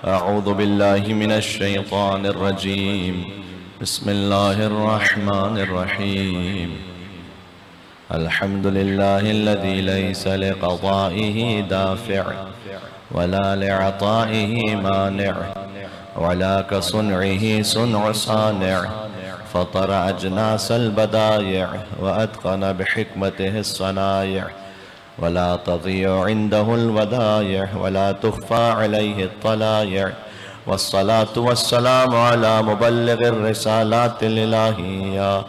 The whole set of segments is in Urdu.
أعوذ بالله من الشيطان الرجيم. بسم الله الرحمن الرحيم. الحمد لله الذي ليس لقضائه دافع ولا لعطائه مانع، ولا كصنعه صنع صانع، فطر أجناس البدايع وأتقن بحكمته الصنايع، ولا تضيع عنده الودايع ولا تخفى عليه الطلايع. والصلاة والسلام على مبلغ الرسالات الإلهية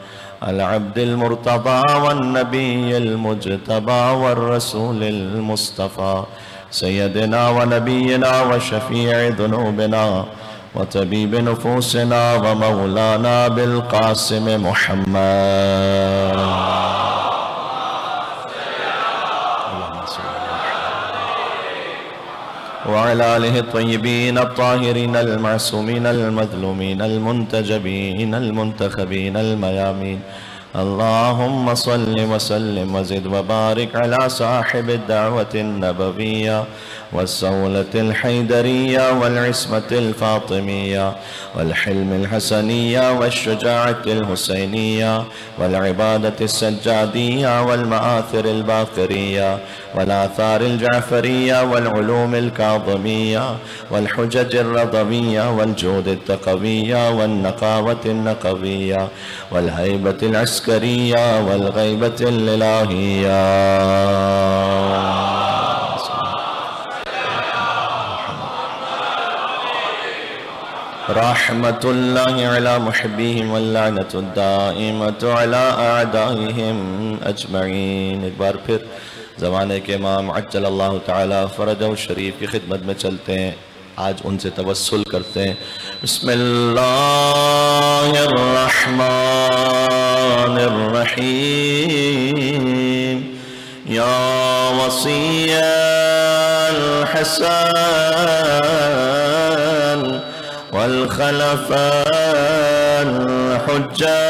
العبد المرتضى والنبي المجتبى والرسول المصطفى سيدنا ونبينا وشفيع ذنوبنا وطبيب نفوسنا ومولانا بالقاسم محمد وعلى آله الطيبين الطاهرين المعصومين المظلومين المنتجبين المنتخبين الميامين. اللهم صل وسلم وزد وبارك على صاحب الدعوة النبوية والسولة الحيدرية والعصمة الفاطمية والحلم الحسنية والشجاعة الحسينية والعبادة السجادية والمآثر الباقرية والآثار الجعفرية والعلوم الكاظمية والحجج الرضوية والجود التقوية والنقاوة النقوية والهيبة العسكرية والغيبة الإلهية. رحمة الله على محبيهم واللعنة الدائمة على أعدائهم أجمعين. ایک بار پھر زمانے کے امام عجل اللہ تعالی فرجہ شریف کی خدمت میں چلتے ہیں، آج ان سے توسل کرتے ہیں. بسم اللہ الرحمن الرحیم. یا وصی الحسن والخلفاء الحجة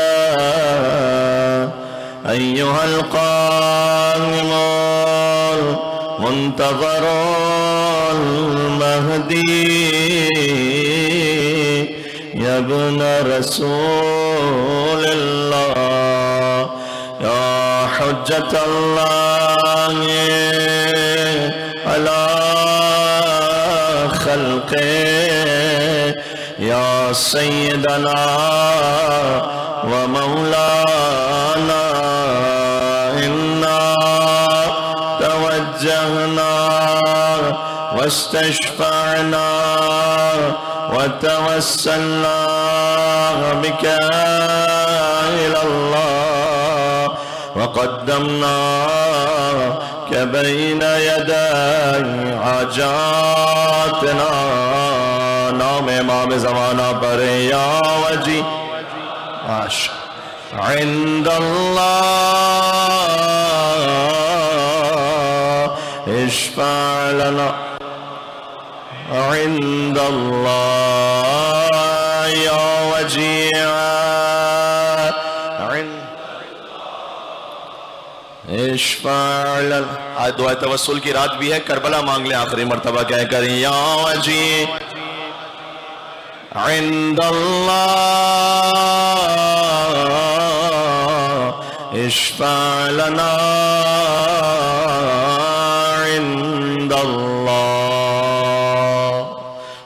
أيها القائم المنتظر المهدي يا ابن رسول الله يا حجة الله على خلقه يا سيدنا ومولانا إنا توجهنا واستشفعنا وتوسلنا بك إلى الله وقدمناك بين يدي حاجاتنا. نام امام زمانہ پر یا وجی عند اللہ اشفع لنا عند اللہ یا وجیع اشفع لنا. آج دعائے توسل کی رات بھی ہے، کربلا مانگ لیں آخری مرتبہ کہہ کر یا وجیع عند اللہ اشفع لنا عند اللہ.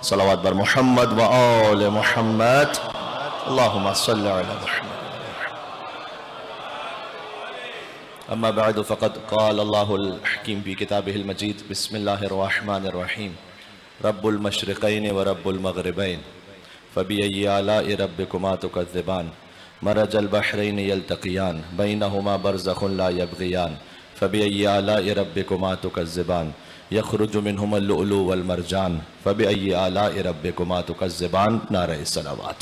صلوات بر محمد و آل محمد. اللہم صل علی محمد. اما بعد فقد قال اللہ الحکیم فی کتابہ المجید. بسم اللہ الرحمن الرحیم. رب المشرقین و رب المغربین فبأي آلاء ربكما تكذبان. مرج البحرين يلتقيان بينهما برزخ لا يبغيان. فبأي آلاء ربكما تكذبان. يخرج منهما اللؤلؤ والمرجان. فبأي آلاء ربكما تكذبان. نعرہ الصلوات.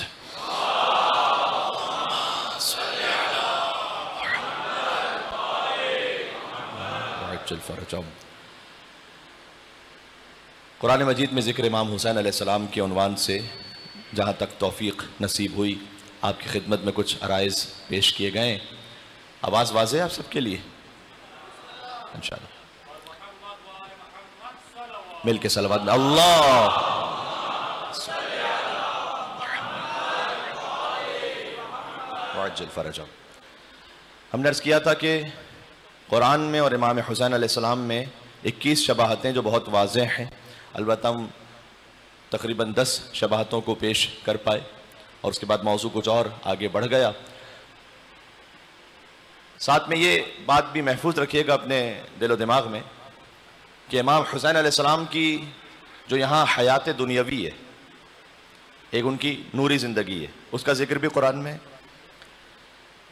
قرآن مجید میں ذکر امام حسین علیہ السلام کے عنوان سے جہاں تک توفیق نصیب ہوئی آپ کی خدمت میں کچھ عرائض پیش کیے گئے. آواز واضح ہے آپ سب کے لیے انشاءاللہ. مل کے صلوات میں اللہ وعجل فرجهم۔ ہم نے عرض کیا تھا کہ قرآن میں اور امام حسین علیہ السلام میں 21 شباہتیں جو بہت واضح ہیں، البتہ ہم تقریباً 10 شباہتوں کو پیش کر پائے اور اس کے بعد موضوع کچھ اور آگے بڑھ گیا۔ ساتھ میں یہ بات بھی محفوظ رکھیے گا اپنے دل و دماغ میں کہ امام حسین علیہ السلام کی جو یہاں حیات دنیاوی ہے، ایک ان کی نوری زندگی ہے، اس کا ذکر بھی قرآن میں ہے،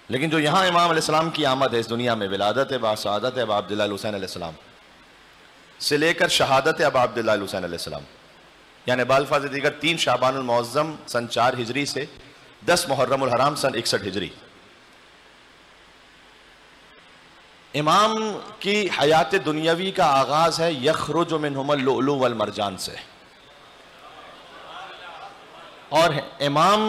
لیکن جو یہاں امام علیہ السلام کی آمد ہے اس دنیا میں، ولادت با سعادت ابا عبداللہ الحسین علیہ السلام سے لے کر شہادت ابا عبداللہ الحسین علیہ السلام، یعنی بالفاظ دیگر 3 شعبان المعظم سن 4 ہجری سے 10 محرم الحرام سن 61 ہجری، امام کی حیات دنیاوی کا آغاز ہے یخرج منہم اللؤلؤ والمرجان سے، اور امام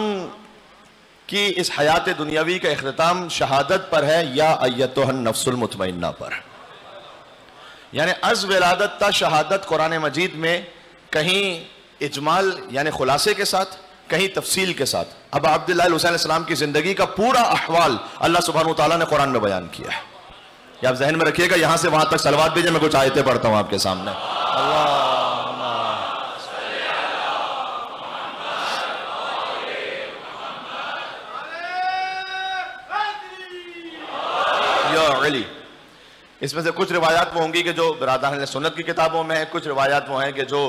کی اس حیات دنیاوی کا اختتام شہادت پر ہے یا ایتها النفس المطمئنہ پر، یعنی از ولادت تا شہادت قرآن مجید میں کہیں اجمال یعنی خلاصے کے ساتھ، کہیں تفصیل کے ساتھ ابا عبداللہ الحسین علیہ السلام کی زندگی کا پورا احوال اللہ سبحانہ وتعالیٰ نے قرآن میں بیان کیا ہے۔ یہ آپ ذہن میں رکھیے گا، یہاں سے وہاں تک صلوات بھیجیں، میں کچھ آیتیں پڑھتا ہوں آپ کے سامنے۔ یا علی، اس میں سے کچھ روایات وہ ہوں گی کہ جو برادران سنت کی کتابوں میں ہیں، کچھ روایات وہ ہیں کہ جو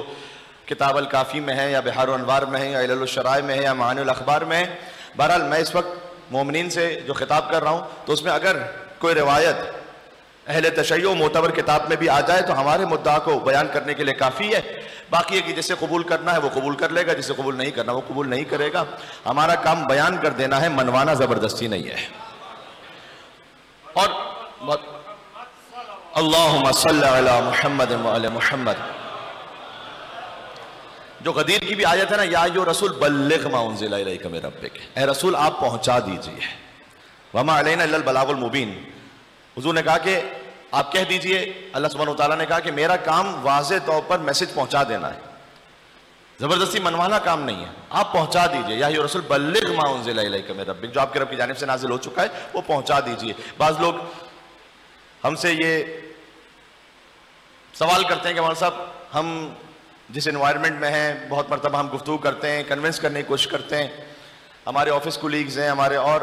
کتاب الکافی میں ہیں یا بحار الانوار میں ہیں یا علل الشرائع میں ہیں یا معانی الاخبار میں ہیں۔ بہرحال میں اس وقت مومنین سے جو خطاب کر رہا ہوں تو اس میں اگر کوئی روایت اہل تشیع معتبر کتاب میں بھی آ جائے تو ہمارے مدعا کو بیان کرنے کے لیے کافی ہے، باقی ہے کہ جسے قبول کرنا ہے وہ قبول کر لے گا، جسے قبول نہیں کرنا وہ قبول نہیں کرے گا، ہمارا کام بیان کر دینا ہے، منوانا زبردستی نہیں ہے۔ اور اللہم صلی علی محمد وعلی محمد، جو غدیر کی بھی آیت ہے نا، یا ایھا رسول بلغ ما انزل الیک من ربک، اے رسول آپ پہنچا دیجئے، وما علینا الا البلاغ المبین، حضور نے کہا کہ آپ کہہ دیجئے، اللہ سبحانہ وتعالیٰ نے کہا کہ میرا کام واضح طور پر میسج پہنچا دینا ہے، زبردستی منوانا کام نہیں ہے، آپ پہنچا دیجئے، یا ایھا رسول بلغ ما انزل الیک من ربک، جو آپ کے رب کی جانب سے نازل ہو چکا ہے وہ پہنچا دیجئے۔ بعض لوگ ہم سے یہ سوال کرتے ہیں کہ مولانا صاحب ہم جس انوائرمنٹ میں ہیں بہت مرتبہ ہم گفتگو کرتے ہیں، کنونس کرنے کی کوشش کرتے ہیں، ہمارے آفس کولیگز ہیں، ہمارے اور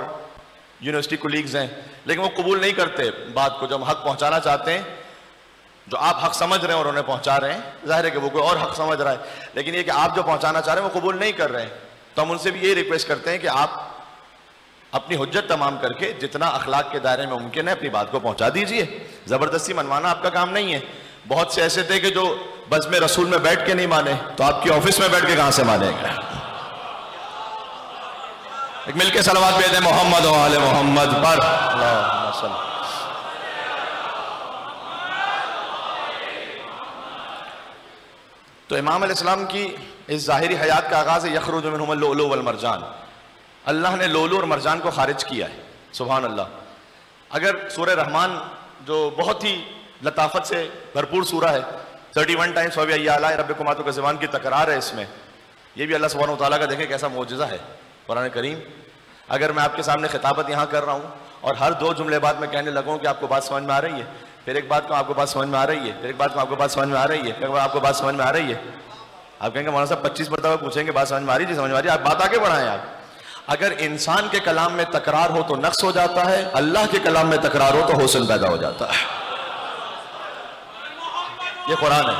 یونیورسٹی کولیگز ہیں، لیکن وہ قبول نہیں کرتے بات کو، جب ہم حق پہنچانا چاہتے ہیں، جو آپ حق سمجھ رہے ہیں اور انہیں پہنچا رہے ہیں، ظاہر ہے کہ وہ کوئی اور حق سمجھ رہا ہے، لیکن یہ کہ آپ جو پہنچانا چاہ رہے ہیں وہ قبول نہیں کر رہے ہیں، تو ہم ان سے بھی یہ ریکویسٹ کرتے ہیں کہ آپ اپنی حجت تمام کر کے جتنا اخلاق کے دائرے میں ممکن ہے اپنی بات کو پہنچا دیجئے، زبردستی منوانا آپ کا کام نہیں ہے۔ بہت سے ایسے تھے کہ جو بزم رسول میں بیٹھ کے نہیں مانے، تو آپ کی آفس میں بیٹھ کے کہاں سے مانیں گے؟ ایک مل کے صلوات بھیج دیں محمد و آل محمد پر، اللہم صلی۔ تو امام علیہ السلام کی اس ظاہری حیات کا آغاز ہے یخرج منہم اللؤلؤ والمرجان، اللہ نے لؤلؤ اور مرجان کو خارج کیا ہے، سبحان اللہ۔ اگر سورہ رحمان جو بہت ہی لطافت سے بھرپور سورہ ہے، 31 ٹائمز فَبِأَيِّ آلَاءِ رَبِّكُمَا تُكَذِّبَانِ کی تکرار ہے اس میں، یہ بھی اللہ سبحانہ وتعالیٰ کا دیکھیں کیسا معجزہ ہے قرآن کریم۔ اگر میں آپ کے سامنے خطابت یہاں کر رہا ہوں اور ہر 2 جملے بعد میں کہنے لگوں کہ آپ کو بات سمجھ میں آ رہی ہے، پھر ایک بات کو آپ کو بات سمجھ میں آ رہی ہے، پھر ایک بات کو آپ کو بات سمجھ میں آ رہی ہے، پھر آپ کو بات سمجھ میں آ رہی ہے، آپ کہیں گے مولانا صاحب 25 مرتبہ پوچھیں گے بات سمجھ میں آ رہی ہے؟ جی سمجھ میں آ رہی ہے، آپ بات آگے بڑھائیں۔ آپ اگر انسان کے کلام میں تکرار ہو تو نقص ہو جاتا ہے، اللہ کے کلام میں تکرار ہو تو حسن پیدا ہو جاتا ہے، یہ قرآن ہے۔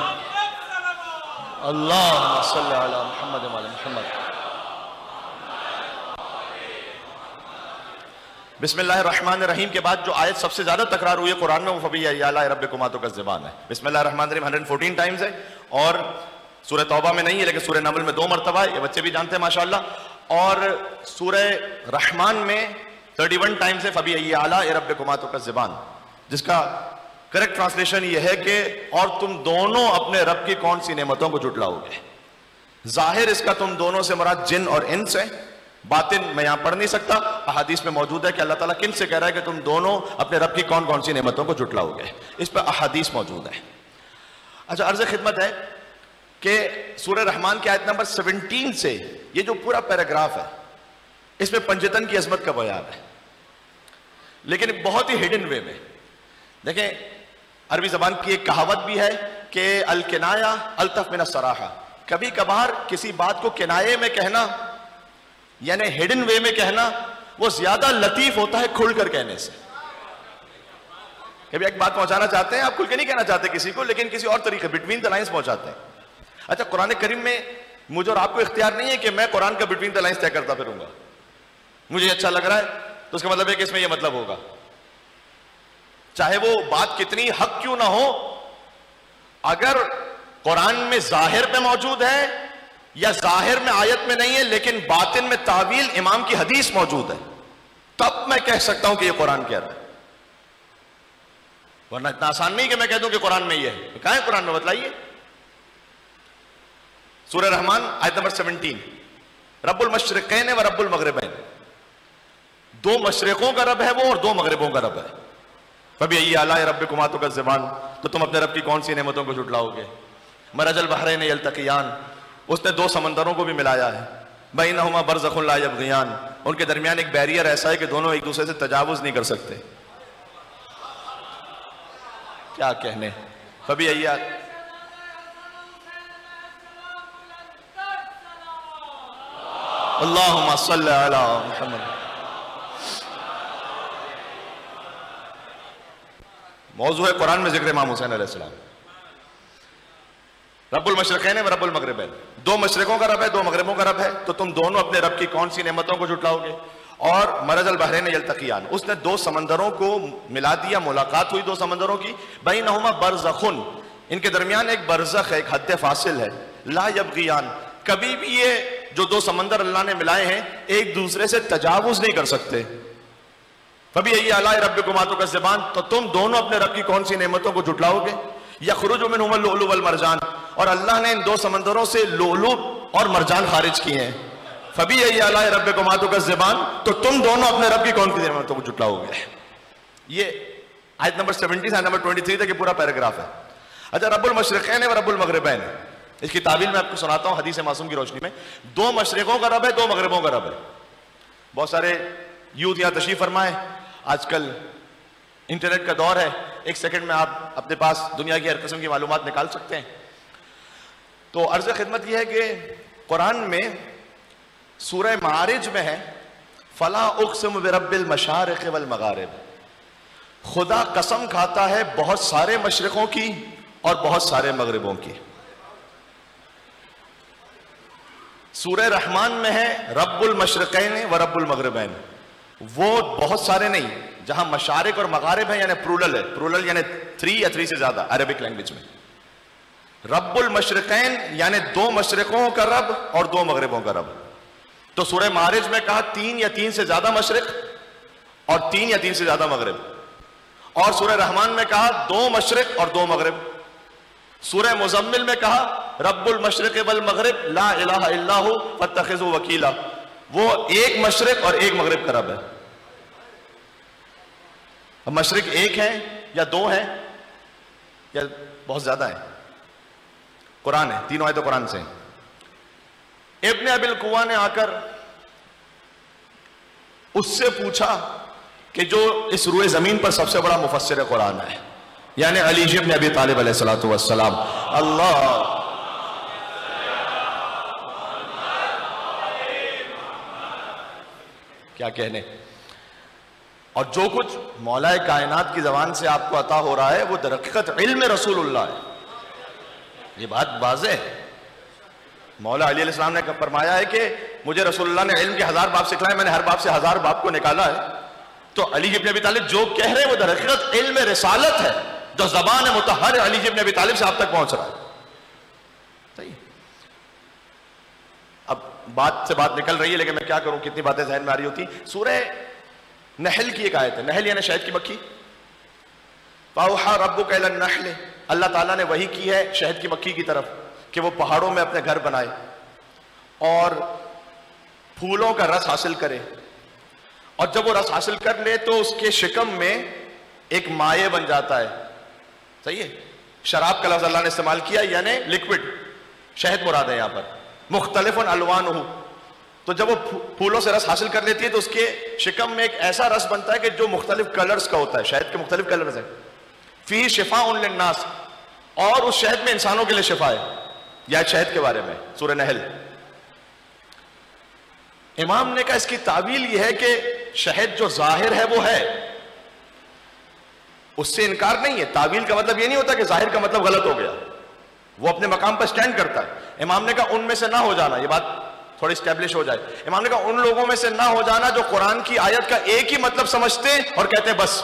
اللہم صلی علی محمد وعلی محمد۔ بسم اللہ الرحمن الرحیم کے بعد جو آیت سب سے زیادہ تکرار ہوئی ہے قرآن میں وہ فَبِأَيِّ آلَاءِ رَبِّكُمَا تُكَذِّبَانِ ہے۔ بسم اللہ الرحمن الرحیم 114 ٹائمز ہے، اور سورہ توبہ میں نہیں ہے لیکن سورہ نمل میں 2 مرتبہ ہے، یہ بچے بھی جانتے ہیں ماشاءاللہ، اور سورہ رحمان میں 31 ٹائمز ہے فَبِأَيِّ آلَاءِ رَبِّكُمَا تُكَذِّبَانِ، جس کا کریکٹ ٹرانسلیشن یہ ہے کہ اور تم دونوں اپنے رب کی کون سی نعمتوں کو جھٹلاؤ گے۔ ظاہر اس کا تم دونوں سے مراد جن اور انس ہے، باطن میں یہاں پڑھ نہیں سکتا، احادیث میں موجود ہے کہ اللہ تعالیٰ کن سے کہہ رہا ہے کہ تم دونوں اپنے رب کی کون کون سی نعمتوں کو جھٹلاؤ گے، اس پہ احادیث موجود ہے۔ اچھا، عرض خدمت ہے کہ سورہ رحمان کی آیت نمبر 17 سے یہ جو پورا پیراگراف ہے اس میں پنجتن کی عظمت کا بیان ہے، لیکن بہت ہی ہڈن وے میں. دیکھیں عربی زبان کی ایک کہاوت بھی ہے کہ الکنایہ الطف من الصراحہ، کبھی کبھار کسی بات کو کنایے میں کہنا یعنی ہڈن وے میں کہنا وہ زیادہ لطیف ہوتا ہے کھل کر کہنے سے. کبھی ایک بات پہنچانا چاہتے ہیں، آپ کھل کے نہیں کہنا چاہتے کسی کو، لیکن کسی اور طریقے بٹوین دا لائنز پہنچاتے ہیں. اچھا قرآن کریم میں مجھے اور آپ کو اختیار نہیں ہے کہ میں قرآن کا بٹوین دا لائنز طے کرتا پھروں گا. مجھے اچھا لگ رہا ہے تو اس کا مطلب ہے کہ اس میں یہ مطلب ہوگا، چاہے وہ بات کتنی حق کیوں نہ ہو. اگر قرآن میں ظاہر پہ موجود ہے یا ظاہر میں آیت میں نہیں ہے لیکن باطن میں تعویل امام کی حدیث موجود ہے، تب میں کہہ سکتا ہوں کہ یہ قرآن کہہ رہا ہے. ورنہ اتنا آسان نہیں کہ میں کہہ دوں کہ قرآن میں یہ ہے. کہاں ہے قرآن میں؟ بتلائیے. سورہ رحمان آیت نمبر 17، رب المشرقین و رب المغربین، دو مشرقوں کا رب ہے وہ اور دو مغربوں کا رب ہے. فَبِأَيِّ آلَاءِ رَبِّكُمَا تُكَذِّبَانِ، تو تم اپنے رب کی کون سی نعمتوں کو جھٹلاؤ گے. مرج البحرین یلتقیان، اس نے دو سمندروں کو بھی ملایا ہے. بینہما برزخ لا یبغیان، ان کے درمیان ایک بیریئر ایسا ہے کہ دونوں ایک دوسرے سے تجاوز نہیں کر سکتے. کیا کہنے. فَبِأَيِّ اللہم صلی علی محمد. موضوع ہے قرآن میں ذکر امام حسین علیہ السلام. رب المشرقین و رب المغربین، دو مشرقوں کا رب ہے دو مغربوں کا رب ہے، تو تم دونوں اپنے رب کی کون سی نعمتوں کو جھٹلاؤ گے. اور مرج البحرین یلتقیان، اس نے دو سمندروں کو ملا دیا، ملاقات ہوئی دو سمندروں کی. بینہما برزخن، ان کے درمیان ایک برزخ ہے، ایک حد فاصل ہے. لا یبغیان، کبھی بھی یہ جو دو سمندر اللہ نے ملائے ہیں ایک دوسرے سے تجاوز نہیں کر سکتے. فَبِأَيِّ آلَاءِ رَبِّكُمَا تُكَذِّبَانِ، تو تم دونوں اپنے رب کی کون سی نعمتوں کو جھٹلاؤ گے. یخرج منہما اللؤلؤ والمرجان، اور اللہ نے ان دو سمندروں سے لؤلؤ اور مرجان خارج کیے ہیں. فَبِأَيِّ آلَاءِ رَبِّكُمَا تُكَذِّبَانِ، تو تم دونوں اپنے رب کی کون سی نعمتوں کو جھٹلاؤ گے. یہ آیت نمبر 70 سے آیت نمبر 23 تک یہ پورا پیراگراف ہے. اچھا رب المشرقین و رب المغربین، اس کی تعبیر میں آپ کو سناتا ہوں حدیث معصوم کی روشنی میں. دو مشرقوں کا رب ہے دو مغربوں کا رب ہے. بہت سارے یوتھ یہاں تشریف فرمائے، آج کل انٹرنیٹ کا دور ہے، ایک سیکنڈ میں آپ اپنے پاس دنیا کی ہر قسم کی معلومات نکال سکتے ہیں. تو عرض خدمت یہ ہے کہ قرآن میں سورہ معارج میں ہے فَلَا أُقْسِمُ بِرَبِّ الْمَشَارِقِ وَالْمَغَارِبِ، خدا قسم کھاتا ہے بہت سارے مشرقوں کی اور بہت سارے مغربوں کی. سورہ رحمان میں ہے رب المشرقین و رب المغربین، وہ بہت سارے نہیں، جہاں مشارق اور مغارب ہیں یعنی پرولل ہے، پرولل یعنی 3 یا 3 سے زیادہ عربک لینگویج میں. رب المشرقین یعنی دو مشرقوں کا رب اور دو مغربوں کا رب. تو سورہ معارج میں کہا 3 یا 3 سے زیادہ مشرق اور 3 یا 3 سے زیادہ مغرب. اور سورہ رحمان میں کہا 2 مشرق اور 2 مغرب. سورہ مزمل میں کہا رب المشرق والمغرب لا الہ الا ہو فاتخذوا وکیلا، وہ ایک مشرق اور ایک مغرب کا رب ہے. اب مشرق ایک ہیں یا 2 ہیں یا بہت زیادہ ہیں؟ قرآن ہے، تینوں آیتیں قرآن سے ہیں. ابن ابی القوا نے آ کر اس سے پوچھا کہ جو اس روئے زمین پر سب سے بڑا مفسر قرآن ہے، یعنی علی ابن ابی طالب علیہ السلام. اللہ کیا کہنے. اور جو کچھ مولا کائنات کی زبان سے آپ کو عطا ہو رہا ہے وہ در حقیقت علم رسول اللہ ہے. یہ بات واضح ہے. مولا علی علیہ السلام نے فرمایا ہے کہ مجھے رسول اللہ نے علم کے 1000 باب سکھلائے، میں نے ہر باب سے 1000 باب کو نکالا ہے. تو علی ابن ابی طالب جو کہہ رہے ہیں وہ در حقیقت علم رسالت ہے جو زبان مطہر علی ابن ابی طالب سے آپ تک پہنچ رہا ہے. صحیح. اب بات سے بات نکل رہی ہے لیکن میں کیا کروں، کتنی باتیں ذہن میں آ رہی ہوتی. سورہ نحل کی ایک آیت ہے، نحل یعنی شہد کی مکھی. فَأَوْحَىٰ رَبُّكَ إِلَى النَّحْلِ، اللہ تعالیٰ نے وحی کی ہے شہد کی مکھی کی طرف کہ وہ پہاڑوں میں اپنے گھر بنائے اور پھولوں کا رس حاصل کرے. اور جب وہ رس حاصل کر لے تو اس کے شکم میں ایک مائع بن جاتا ہے. صحیح ہے. شراب کا لفظ اللہ نے استعمال کیا یعنی لکوڈ. شہد مراد ہے یہاں پر. مختلف الوانہ، تو جب وہ پھولوں سے رس حاصل کر لیتی ہے تو اس کے شکم میں ایک ایسا رس بنتا ہے کہ جو مختلف کلرز کا ہوتا ہے. شہد کے مختلف کلرز ہیں. فیہ شفاء للناس، اور اس شہد میں انسانوں کے لیے شفا ہے. یا شہد کے بارے میں سورہ نحل. امام نے کہا اس کی تعویل یہ ہے کہ شہد جو ظاہر ہے وہ ہے، اس سے انکار نہیں ہے. تعویل کا مطلب یہ نہیں ہوتا کہ ظاہر کا مطلب غلط ہو گیا، وہ اپنے مقام پر سٹینڈ کرتا ہے. امام نے کہا ان میں سے نہ ہو جانا، یہ بات تھوڑی اسٹیبلش ہو جائے. امام نے کہا ان لوگوں میں سے نہ ہو جانا جو قرآن کی آیت کا ایک ہی مطلب سمجھتے ہیں اور کہتے ہیں بس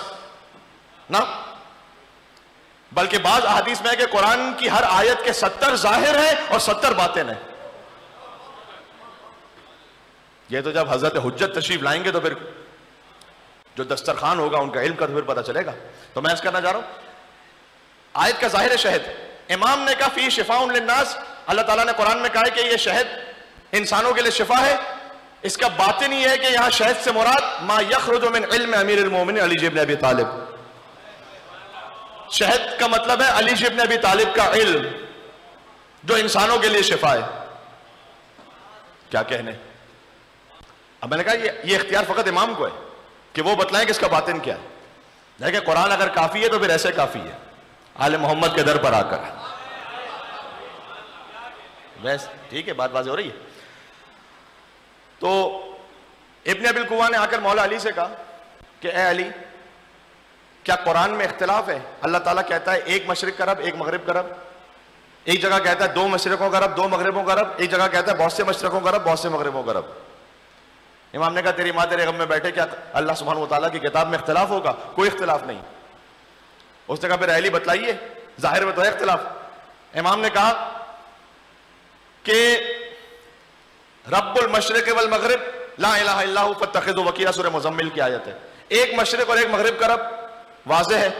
نہ، بلکہ بعض احادیث میں ہے کہ قرآن کی ہر آیت کے 70 ظاہر ہیں اور 70 باطن ہیں. یہ تو جب حضرت حجت تشریف لائیں گے تو پھر جو دسترخوان ہوگا ان کا علم کا تو پھر پتہ چلے گا. تو میں اس کرنا چاہ رہا ہوں آیت کا ظاہر ہے شہد. امام نے کہا فی شفاء للناس، اللہ تعالیٰ نے قرآن میں کہا ہے کہ یہ شہد انسانوں کے لیے شفا ہے. اس کا باطن یہ ہے کہ یہاں شہد سے مراد ما یخرج من علم امیر المومنین علی ابن ابی طالب. شہد کا مطلب ہے علی ابن ابی طالب کا علم جو انسانوں کے لیے شفا ہے. کیا کہنے. اب میں نے کہا یہ اختیار فقط امام کو ہے کہ وہ بتلائیں کہ اس کا باطن کیا ہے. دیکھیں قرآن اگر کافی ہے تو پھر ایسے کافی ہے آل محمد کے در پر آ کر. بس ٹھیک ہے، بات واضح ہو رہی ہے. تو ابن ابی القوا نے آ کر مولا علی سے کہا کہ اے علی، کیا قرآن میں اختلاف ہے؟ اللہ تعالیٰ کہتا ہے ایک مشرق کا رب ایک مغرب کا رب، ایک جگہ کہتا ہے 2 مشرقوں کا رب 2 مغربوں کا رب، ایک جگہ کہتا ہے بہت سے مشرقوں کا رب بہت سے مغربوں کا رب. امام نے کہا تیری ماں تیرے غم میں بیٹھے، کیا اللہ سبحانہ وتعالیٰ کی کتاب میں اختلاف ہوگا؟ کوئی اختلاف نہیں. اس نے کہا پھر علی بتلائیے، ظاہر میں تو ہے اختلاف. امام نے کہا کہ رب المشرق والمغرب لا الہ الا ہو فاتخذوا وکیلا، سورہ مزمل کی آیت ہے. ایک مشرق اور ایک مغرب کا رب واضح ہے.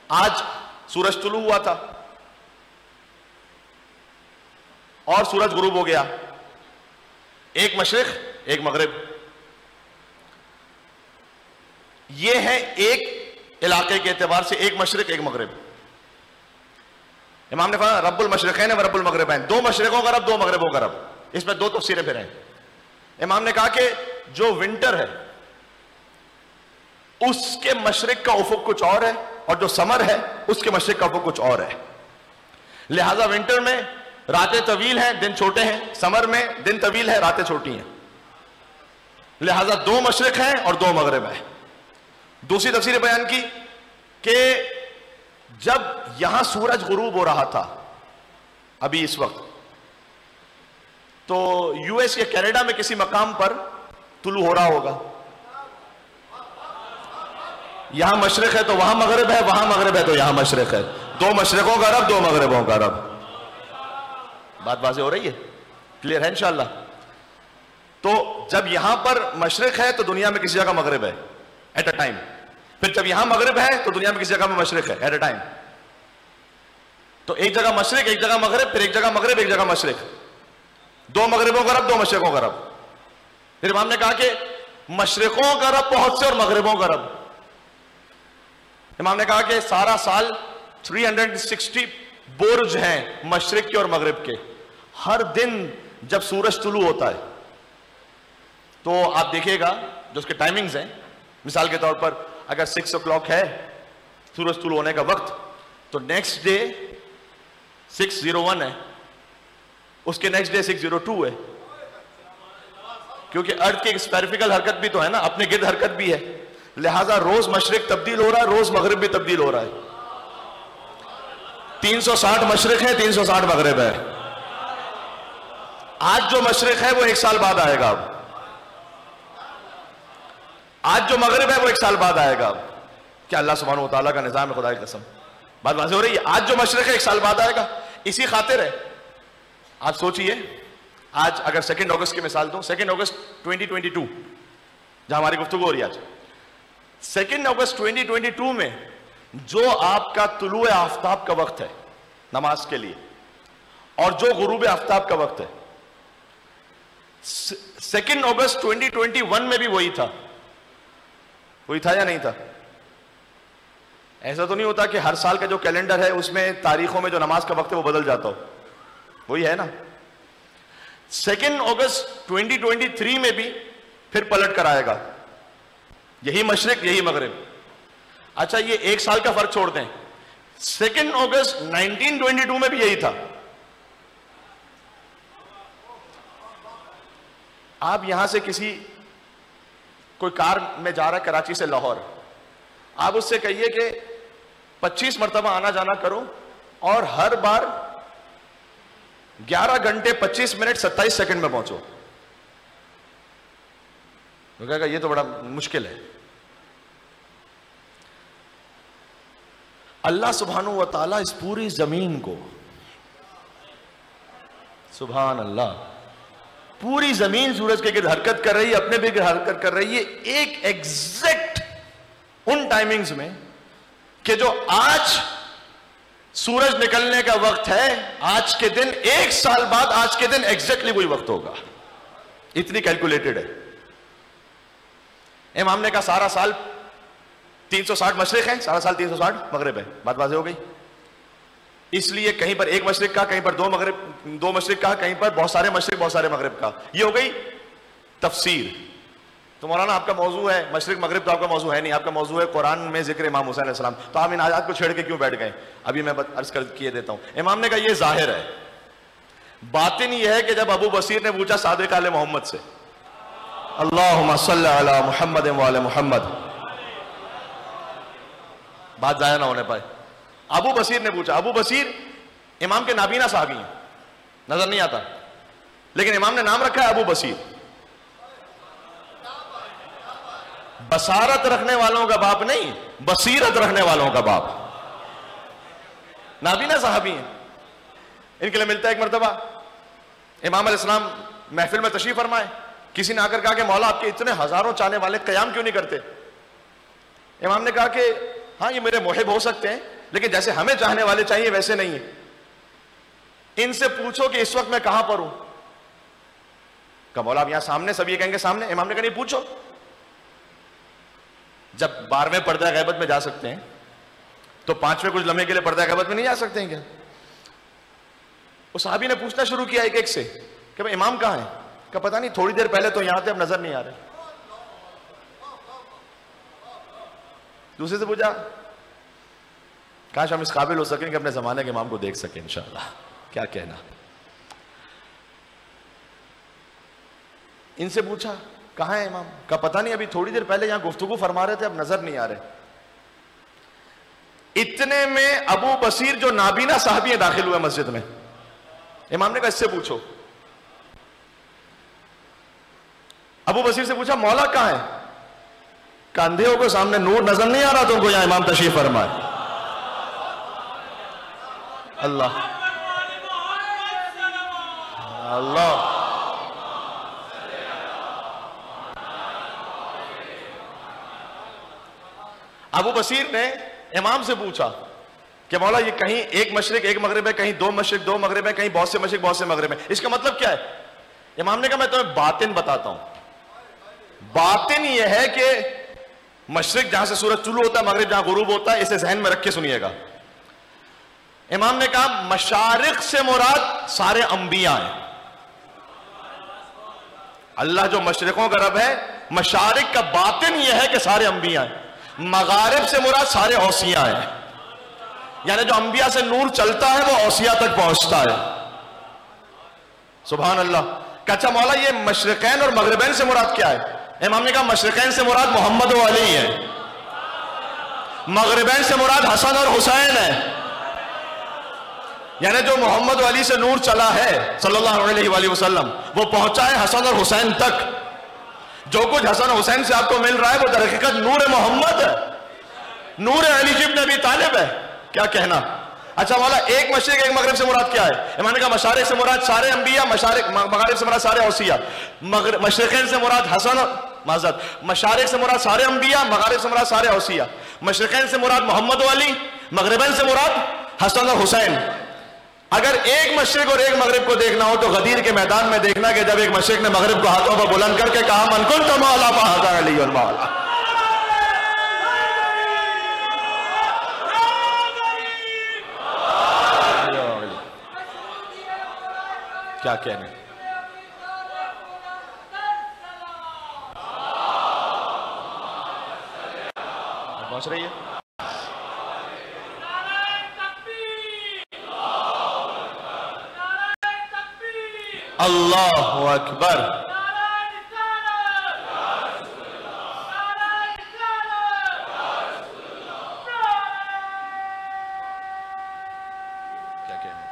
آج سورج طلوع ہوا تھا اور سورج غروب ہو گیا، ایک مشرق ایک مغرب. یہ ہے ایک علاقے کے اعتبار سے ایک مشرق ایک مغرب. امام نے فرمایا رب المشرقین و رب المغربین، 2 مشرقوں کا رب 2 مغربوں کا رب. اس میں 2 تفسیریں پھر ہیں. امام نے کہا کہ جو ونٹر ہے اس کے مشرق کا افق کچھ اور ہے اور جو سمر ہے اس کے مشرق کا افق کچھ اور ہے. لہذا ونٹر میں راتیں طویل ہیں دن چھوٹے ہیں، سمر میں دن طویل ہے راتیں چھوٹی ہیں. لہذا 2 مشرق ہیں اور 2 مغرب ہیں. دوسری تفسیر بیان کی کہ جب یہاں سورج غروب ہو رہا تھا ابھی اس وقت، تو یو ایس یا کینیڈا میں کسی مقام پر طلوع ہو رہا ہوگا. یہاں مشرق ہے تو وہاں مغرب ہے، وہاں مغرب ہے تو یہاں مشرق ہے. 2 مشرقوں کا رب 2 مغربوں کا رب. بات واضح ہو رہی ہے؟ کلیئر ہے انشاءاللہ؟ تو جب یہاں پر مشرق ہے تو دنیا میں کسی جگہ مغرب ہے ایٹ اے ٹائم. پھر جب یہاں مغرب ہے تو دنیا میں کسی جگہ میں مشرق ہے ایٹ اے ٹائم. تو ایک جگہ مشرق ایک جگہ مغرب، پھر ایک جگہ مغرب ایک جگہ مشرق. 2 مغربوں کا رب 2 مشرقوں کا رب. پھر امام نے کہا کہ مشرقوں کا رب بہت سے اور مغربوں کا رب. امام نے کہا کہ سارا سال 360 برج ہیں مشرق کے اور مغرب کے. ہر دن جب سورج طلوع ہوتا ہے تو آپ دیکھیے گا جو اس کے ٹائمنگز ہیں، مثال کے طور پر اگر 6 o'clock ہے سورج طلوع ہونے کا وقت تو نیکسٹ ڈے 6:01 ہے، اس کے نیکسٹ ڈے 6:02 ہے. کیونکہ ارتھ کی اسپیریفیکل حرکت بھی تو ہے نا، اپنے گرد حرکت بھی ہے. لہٰذا روز مشرق تبدیل ہو رہا ہے، روز مغرب بھی تبدیل ہو رہا ہے. 360 مشرق ہے 360 مغرب ہے. آج جو مشرق ہے وہ 1 سال بعد آئے گا. اب آج جو مغرب ہے وہ 1 سال بعد آئے گا. کیا اللہ سبحانہ وتعالیٰ کا نظام ہے، خدا کی قسم. بات واضح ہو رہی ہے؟ آج جو مشرق ہے 1 سال بعد آئے گا. اسی خاطر ہے آپ سوچئے آج اگر 2 اگست کی مثال دوں، 2 اگست 2022 جہاں ہماری گفتگو ہو رہی ہے آج، 2 اگست 2022 میں جو آپ کا طلوع آفتاب کا وقت ہے نماز کے لیے اور جو غروب آفتاب کا وقت ہے، 2 اگست 2021 میں بھی وہی تھا. وہی تھا یا نہیں تھا؟ ایسا تو نہیں ہوتا کہ ہر سال کا جو کیلنڈر ہے اس میں تاریخوں میں جو نماز کا وقت ہے وہ بدل جاتا ہو. وہی ہے نا. 2 اگست 2023 میں بھی پھر پلٹ کر آئے گا. یہی مشرق یہی مغرب. اچھا یہ 1 سال کا فرق چھوڑ دیں, 2 اگست 1922 میں بھی یہی تھا. آپ یہاں سے کوئی کار میں جا رہا ہے کراچی سے لاہور, آپ اس سے کہیے کہ 25 مرتبہ آنا جانا کرو اور ہر بار 11 گھنٹے 25 منٹ 27 سیکنڈ میں پہنچو. وہ کہے گا یہ تو بڑا مشکل ہے. اللہ سبحانہ و تعالیٰ اس پوری زمین کو, سبحان اللہ, پوری زمین سورج کے گرد حرکت کر رہی ہے, اپنے بھی گرد حرکت کر رہی ہے ایک ایگزیکٹ ان ٹائمنگز میں کہ جو آج سورج نکلنے کا وقت ہے, آج کے دن 1 سال بعد آج کے دن ایگزیکٹلی وہی وقت ہوگا. اتنی کیلکولیٹڈ ہے. امام نے کہا سارا سال 360 مشرق ہے, سارا سال 360 مغرب ہے. بات واضح ہو گئی. اس لیے کہیں پر 1 مشرق کا, کہیں پر 2 مشرق کا, کہیں پر بہت سارے مشرق بہت سارے مغرب کا. یہ ہو گئی تفسیر. تو مولانا آپ کا موضوع ہے مشرق مغرب, تو آپ کا موضوع ہے نہیں, آپ کا موضوع ہے قرآن میں ذکر امام حسین علیہ السلام. تو آپ ان آیات کو چھیڑ کے کیوں بیٹھ گئے؟ ابھی میں عرض کر کیے دیتا ہوں. امام نے کہا یہ ظاہر ہے. باطن یہ ہے کہ جب ابو بصیر نے پوچھا صادق آل محمد سے, اللہم صلی علی محمد وعلی محمد, بات ضائع نہ ہونے پائے. ابو بصیر نے پوچھا. ابو بصیر امام کے نابینا صحابی ہیں, نظر نہیں آتا, لیکن امام نے نام رکھا ہے ابو بصیر. بصارت رکھنے والوں کا باپ نہیں, بصیرت رکھنے والوں کا باپ. نابینا صحابی ہیں. ان کے لیے ملتا ہے ایک مرتبہ امام علیہ السلام محفل میں تشریف فرمائے. کسی نے آ کر کہا کہ مولا آپ کے اتنے ہزاروں چاہنے والے قیام کیوں نہیں کرتے؟ امام نے کہا کہ ہاں یہ میرے محب ہو سکتے ہیں, لیکن جیسے ہمیں چاہنے والے چاہیے ویسے نہیں ہیں. ان سے پوچھو کہ اس وقت میں کہاں پر ہوں. کہا مولا آپ یہاں سامنے, سب یہ کہیں گے سامنے. امام نے کہا نہیں پوچھو. جب 12ویں پردہ غیبت میں جا سکتے ہیں تو 5ویں کچھ لمحے کے لیے پردہ غیبت میں نہیں جا سکتے ہیں کیا؟ اس صحابی نے پوچھنا شروع کیا ایک سے کہ بھائی امام کہاں ہیں؟ کہ پتہ نہیں, تھوڑی دیر پہلے تو یہاں تھے, اب نظر نہیں آ رہے. دوسرے سے پوچھا, کاش ہم اس قابل ہو سکیں کہ اپنے زمانے کے امام کو دیکھ سکیں انشاءاللہ. کیا کہنا. ان سے پوچھا کہاں ہے امام؟ کہا پتہ نہیں, ابھی تھوڑی دیر پہلے یہاں گفتگو فرما رہے تھے, اب نظر نہیں آ رہے. اتنے میں ابو بصیر جو نابینا صحابی داخل ہوئے مسجد میں. امام نے کہا اس سے پوچھو. ابو بصیر سے پوچھا مولا کہاں ہے؟ کاندھیوں کو سامنے نور نظر نہیں آ رہا تم کو یہاں امام تشریف فرمائے. اللہ اللہ. ابو بصیر نے امام سے پوچھا کہ مولا یہ کہیں 1 مشرق 1 مغرب ہے, کہیں 2 مشرق 2 مغرب ہے, کہیں بہت سے مشرق بہت سے مغرب ہیں, اس کا مطلب کیا ہے؟ امام نے کہا میں تمہیں باطن بتاتا ہوں. باطن یہ ہے کہ مشرق جہاں سے سورج طلوع ہوتا ہے, مغرب جہاں غروب ہوتا ہے, اسے ذہن میں رکھ کے سنیے گا. امام نے کہا مشارق سے مراد سارے انبیاء ہیں. اللہ جو مشرقوں کا رب ہے, مشارق کا باطن یہ ہے کہ سارے انبیاء ہیں. مغارب سے مراد سارے اوصیاء ہیں, یعنی جو انبیاء سے نور چلتا ہے وہ اوصیاء تک پہنچتا ہے. سبحان اللہ. کہ اچھا مولا یہ مشرقین اور مغربین سے مراد کیا ہے؟ امام نے کہا مشرقین سے مراد محمد و علی ہے, مغربین سے مراد حسن اور حسین ہے. یعنی جو محمد و علی سے نور چلا ہے صلی اللہ علیہ وآلہ وسلم, وہ پہنچا ہے حسن اور حسین تک. جو کچھ حسن و حسین سے آپ کو مل رہا ہے وہ در حقیقت نور محمد ہے, نور علی ابن ابی طالب ہے. کیا کہنا. اچھا مولا 1 مشرق 1 مغرب سے مراد کیا ہے؟ امام نے کہا مشارق سے مراد سارے انبیاء, مغارب سے مراد سارے اوصیاء. مشرقین سے مراد حسن معذرت مشارق سے مراد سارے انبیاء, مغارب سے مراد سارے اوصیاء. مشرقین سے مراد محمد و علی, مغربین سے مراد حسن اور حسین. اگر 1 مشرق اور 1 مغرب کو دیکھنا ہو تو غدیر کے میدان میں دیکھنا کہ جب ایک مشرق نے مغرب کو ہاتھوں پر بلند کر کے کہا من کنت مولا فہذا علی المولا. کیا کہنے. پہنچ رہی ہے؟ اللہ اکبر. کیا کہنا؟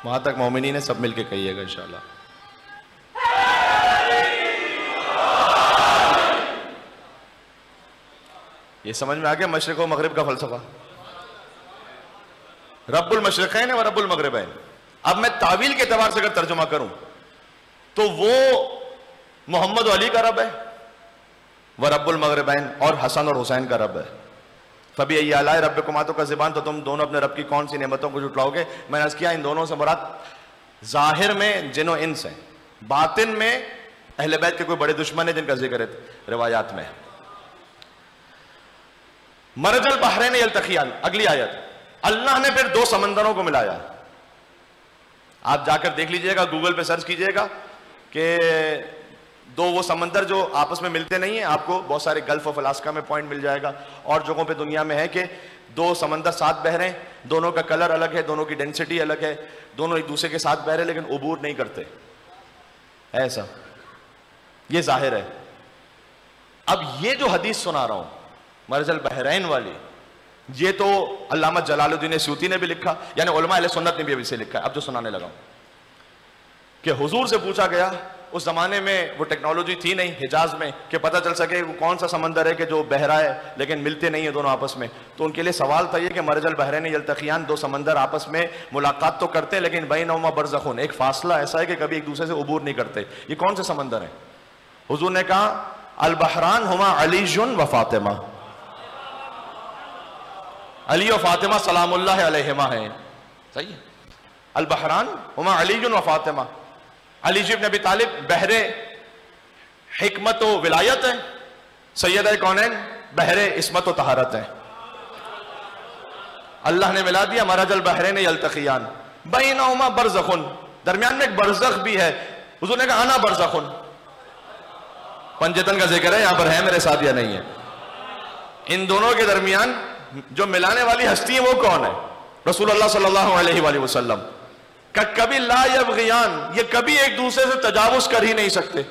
وہاں تک مومنین سب مل کے کہیے گا انشاءاللہ. یہ سمجھ میں آ گیا مشرق و مغرب کا فلسفہ. رب المشرقین و رب المغربین. اب میں تعویل کے اعتبار سے اگر ترجمہ کروں تو وہ محمد و علی کا رب ہے، وہ رب المغربین اور حسن اور حسین کا رب ہے. فَبِأَيِّ آلَاءِ رَبِّكُمَا تُكَذِّبَانِ. تو تم دونوں اپنے رب کی کون سی نعمتوں کو جھٹلاؤ گے؟ میں نے عرض کیا ان دونوں سے مراد ظاہر میں جن و انس ہیں، باطن میں اہل بیت کے کوئی بڑے دشمن ہیں جن کا ذکر ہے روایات میں. مرج البحرین یلتقیان. اگلی آیت، اللہ نے پھر دو سمندروں کو ملایا. آپ جا کر دیکھ لیجئے گا، گوگل پہ سرچ کیجئے گا کہ دو وہ سمندر جو آپس میں ملتے نہیں ہیں. آپ کو بہت سارے گلف آف الاسکا میں پوائنٹ مل جائے گا، اور جگہوں پہ دنیا میں ہے کہ دو سمندر ساتھ بہ رہے ہیں، دونوں کا کلر الگ ہے، دونوں کی ڈینسٹی الگ ہے، دونوں ایک دوسرے کے ساتھ بہ رہے ہیں لیکن عبور نہیں کرتے. ایسا یہ ظاہر ہے. اب یہ جو حدیث سنا رہا ہوں مرج البحرین والی، یہ تو علامہ جلال الدین سیوطی نے بھی لکھا، یعنی علماء اہل سنت نے بھی ابھی سے لکھا ہے. اب جو سنانے لگا ہوں کہ حضور سے پوچھا گیا، اس زمانے میں وہ ٹیکنالوجی تھی نہیں حجاز میں کہ پتہ چل سکے وہ کون سا سمندر ہے کہ جو بہ رہا ہے لیکن ملتے نہیں ہیں دونوں آپس میں. تو ان کے لیے سوال تھا یہ کہ مرج البحرین یلتقیان، دو سمندر آپس میں ملاقات تو کرتے ہیں لیکن بینہما برزخون، ایک فاصلہ ایسا ہے کہ کبھی ایک دوسرے سے عبور نہیں کرتے. یہ کون سے سمندر ہیں؟ حضور نے کہا البحران ہما علی و فاطمہ. علی و فاطمہ سلام اللہ علیہما ہیں. صحیح ہے. البحران ہما علی و فاطمہ. علی ابن ابی طالب بحر حکمت و ولایت ہے، سیدہ کونین بحر عصمت و طہارت ہے. اللہ نے ملا دیا مرج البحرین یلتقیان بینہما برزخن، درمیان میں ایک برزخ بھی ہے. حضور نے کہا انا برزخن. پنجتن کا ذکر ہے یہاں پر، ہے میرے ساتھ یا نہیں ہے؟ ان دونوں کے درمیان جو ملانے والی ہستی ہے وہ کون ہے؟ رسول اللہ صلی اللہ علیہ وآلہ وسلم. کبھی لا یبغیان، یہ کبھی ایک دوسرے سے تجاوز کر ہی نہیں سکتے.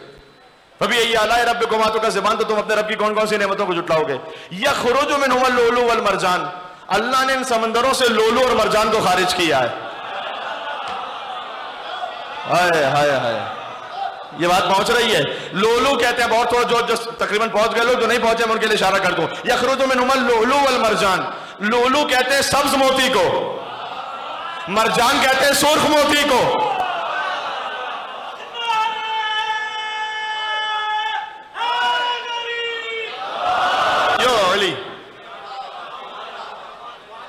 فَبِأَيِّ آلَاءِ رَبِّكُمَا تُكَذِّبَانِ. تو تم اپنے رب کی کون کون سی نعمتوں کو جھٹلاؤ گے؟ یخرج منہما اللؤلؤ والمرجان. اللہ نے ان سمندروں سے لولو اور مرجان کو خارج کیا ہے. ہائے ہائے ہائے، یہ بات پہنچ رہی ہے. لولو کہتے ہیں بہت تھوڑا جو تقریباً پہنچ گئے لوگ، جو نہیں پہنچے میں ان کے لیے اشارہ کر دوں. یخرج منہما اللؤلؤ والمرجان. لولو کہتے ہیں سبز موتی کو، مرجان کہتے ہیں سرخ موتی کو. یو علی،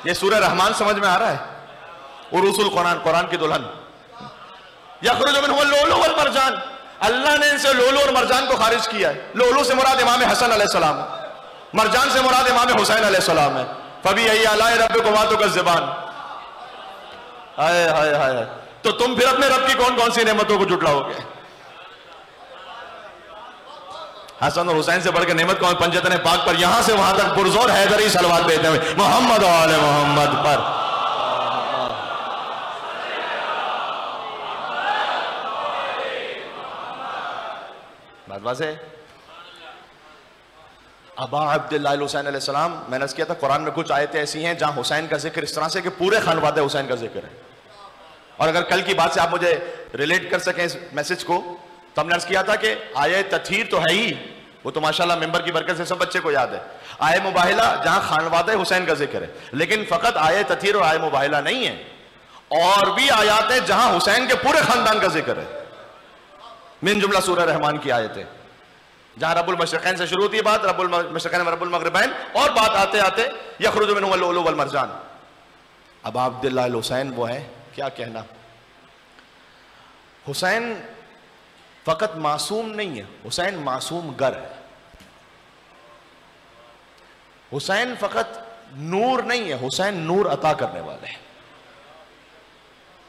یہ سورہ رحمان سمجھ میں آ رہا ہے؟ عروس القرآن، قرآن کی دلہن. یخرج منہما اللؤلؤ والمرجان. اللہ نے ان سے لولو اور مرجان کو خارج کیا ہے. لولو سے مراد امام حسن علیہ السلام ہے، مرجان سے مراد امام حسین علیہ السلام ہے. فَبِأَيِّ آلَاءِ رَبِّكُمَا تُكَذِّبَانِ. ہائے ہائے ہائے. تو تم پھر اپنے رب کی کون کون سی نعمتوں کو جھٹلاؤ گے؟ حسن اور حسین سے بڑھ کے نعمت کون؟ پنجتن پاک پر یہاں سے وہاں تک پرزور حیدری صلوات بھیجتے ہوئے محمد و آل محمد پر. بات واضح ہے. ابا عبداللہ الحسین علیہ السلام، میں نے اس کیا تھا قرآن میں کچھ آیتیں ایسی ہیں جہاں حسین کا ذکر اس طرح سے کہ پورے خانوادہ حسین کا ذکر ہے. اور اگر کل کی بات سے آپ مجھے ریلیٹ کر سکیں اس میسج کو، تو ہم نے عرض کیا تھا کہ آیہ تطہیر تو ہے ہی، وہ تو ماشاءاللہ ممبر کی برکت سے سب بچے کو یاد ہے. آیہ مباہلہ جہاں خانوادہ حسین کا ذکر ہے، لیکن فقط آیہ تطہیر اور آیہ مباہلہ نہیں ہے، اور بھی آیات ہیں جہاں حسین کے پورے خاندان کا ذکر ہے. من جملہ سورہ رحمان کی آیتیں جہاں رب المشرقین سے شروع ہوتی ہے بات، رب المشرقین و رب المغربین، اور بات آتے آتے یخرج منہما اللؤلؤ والمرجان. ابا عبداللہ الحسین وہ ہے، کیا کہنا. حسین فقط معصوم نہیں ہے، حسین معصوم گر ہے. حسین فقط نور نہیں ہے، حسین نور عطا کرنے والے ہیں.